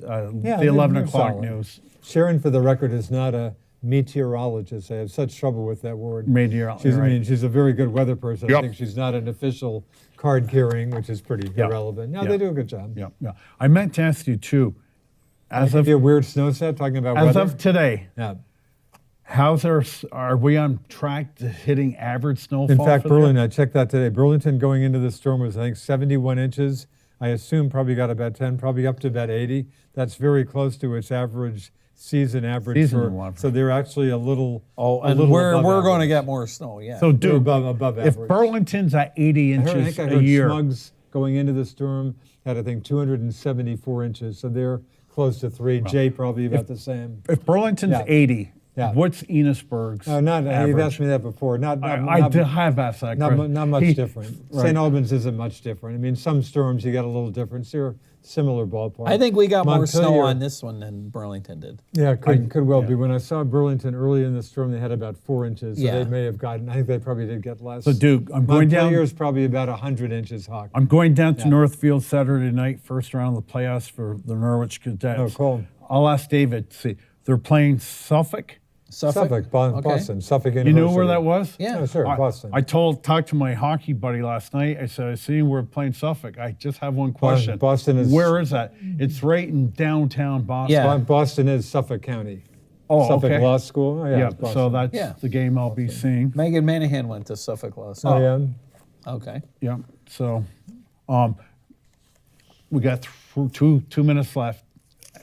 they're 11 o'clock solid. news. Sharon, for the record, is not a meteorologist. I have such trouble with that word. Meteorologist, I right. mean, she's a very good weather person. I Yep. think she's not an official card carrying, which is pretty irrelevant. No, Yeah. they do a good job. Yeah, yeah. I meant to ask you too. As Give of you a weird snow set talking about as weather. of today, Yeah. are we on track to hitting average snowfall? In fact, for the year? Burlington, I checked that today. Burlington going into the storm was, I think, 71 inches. I assume probably got about 10, probably up to about 80. That's very close to its average season average. Seasonal average. So they're actually a little. Oh, a and little we're above going to average. get more snow. Yeah. So, They're dude, above if average. Burlington's at 80 I inches think I a heard year, Smugs going into the storm had, I think, 274 inches. So they're close to 3. Jay probably about the same. if Burlington's Yeah. 80, Yeah. what's Enosburg's No, not. You've average? asked me that before. Not. I did have asked that question. Not much He- different. right. St. Albans isn't much different. I mean, some storms you got a little difference. They're similar ballpark. I think we got more snow Montpelier- on this one than Burlington did. Yeah, could well yeah. be. When I saw Burlington early in the storm, they had about 4 inches. So Yeah. they may have gotten. I think they probably did get less. So, Duke, I'm going down. Montpelier's probably about 100 inches, Hawk. I'm going down to Yeah. Northfield Saturday night, first round of the playoffs for the Norwich Cadets. Oh, cool. I'll ask David. See, they're playing Suffolk. Suffolk, Okay. Boston, Suffolk You University. know where that was? Yeah. Oh, sure, I, Boston. I talked to my hockey buddy last night. I said, I see we're playing Suffolk. I just have one question. Boston is- Where is that? It's right in downtown Boston. Yeah. Boston is Suffolk County. Oh, Suffolk okay. Law School. Oh, yeah, Yeah, it's Boston. so that's Yeah. the game I'll be seeing. Megan Manahan went to Suffolk Law Oh, School. yeah. Okay. Yeah. So, we got 2 minutes left.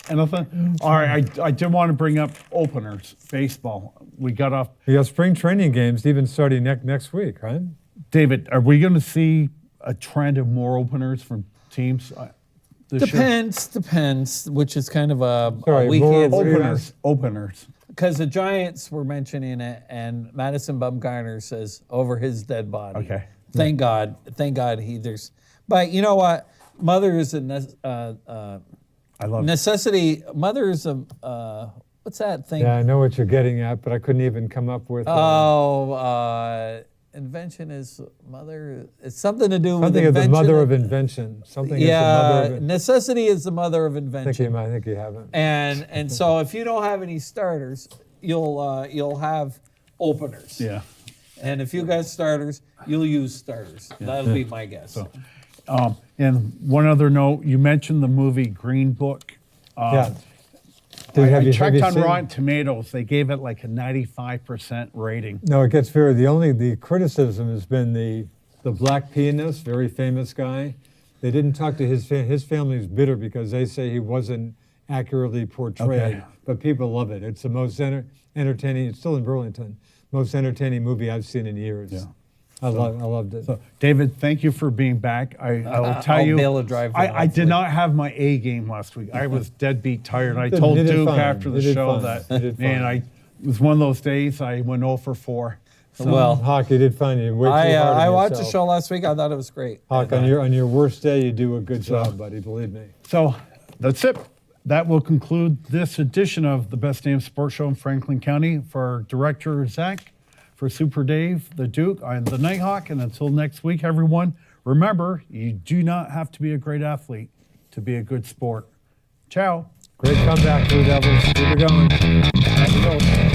Anything? All right. I did want to bring up openers, baseball. We got off. We got spring training games even starting next week, right? David, are we going to see a trend of more openers from teams this year? Depends, which is kind of a Sorry, weekend. more Openers. Because the Giants were mentioning it, and Madison Bumgarner says over his dead body. Okay. Thank God there's. But you know what? Mother is I love it. necessity. Mother is a what's that thing? Yeah, I know what you're getting at, but I couldn't even come up with Invention is mother. It's something to do with something of the invention. mother of invention. Something is the Yeah, mother of necessity is the mother of I invention. think you haven't. And so if you don't have any starters, you'll have openers. Yeah. And if you got starters, you'll use starters. That'll be my guess. And one other note, you mentioned the movie Green Book. Yeah. I checked on Rotten Tomatoes. They gave it like a 95% rating. No, it gets very. The criticism has been the black pianist, very famous guy. They didn't talk to his family is bitter because they say he wasn't accurately portrayed. Okay. But people love it. It's the most entertaining. It's still in Burlington. Most entertaining movie I've seen in years. Yeah. I loved it. So, David, thank you for being back. I will tell I'll you, be able to drive there, I did hopefully. not have my A game last week. I was deadbeat tired. I You told did Duke fine. after the You did show fine. You did that, man, fine. it was one of those days I went 0 for 4. So, Well, Hawk, you did fine. You way too hard on I watched the yourself. show last week. I thought it was great. Hawk, on your worst day, you do a good job, buddy. Believe me. so that's it. That will conclude this edition of the Best Damn Sports Show in Franklin County. For Director Zach, for Super Dave, the Duke, I'm the Nighthawk. And until next week, everyone, remember, you do not have to be a great athlete to be a good sport. Ciao. Great comeback, Blue Devils. Keep it going.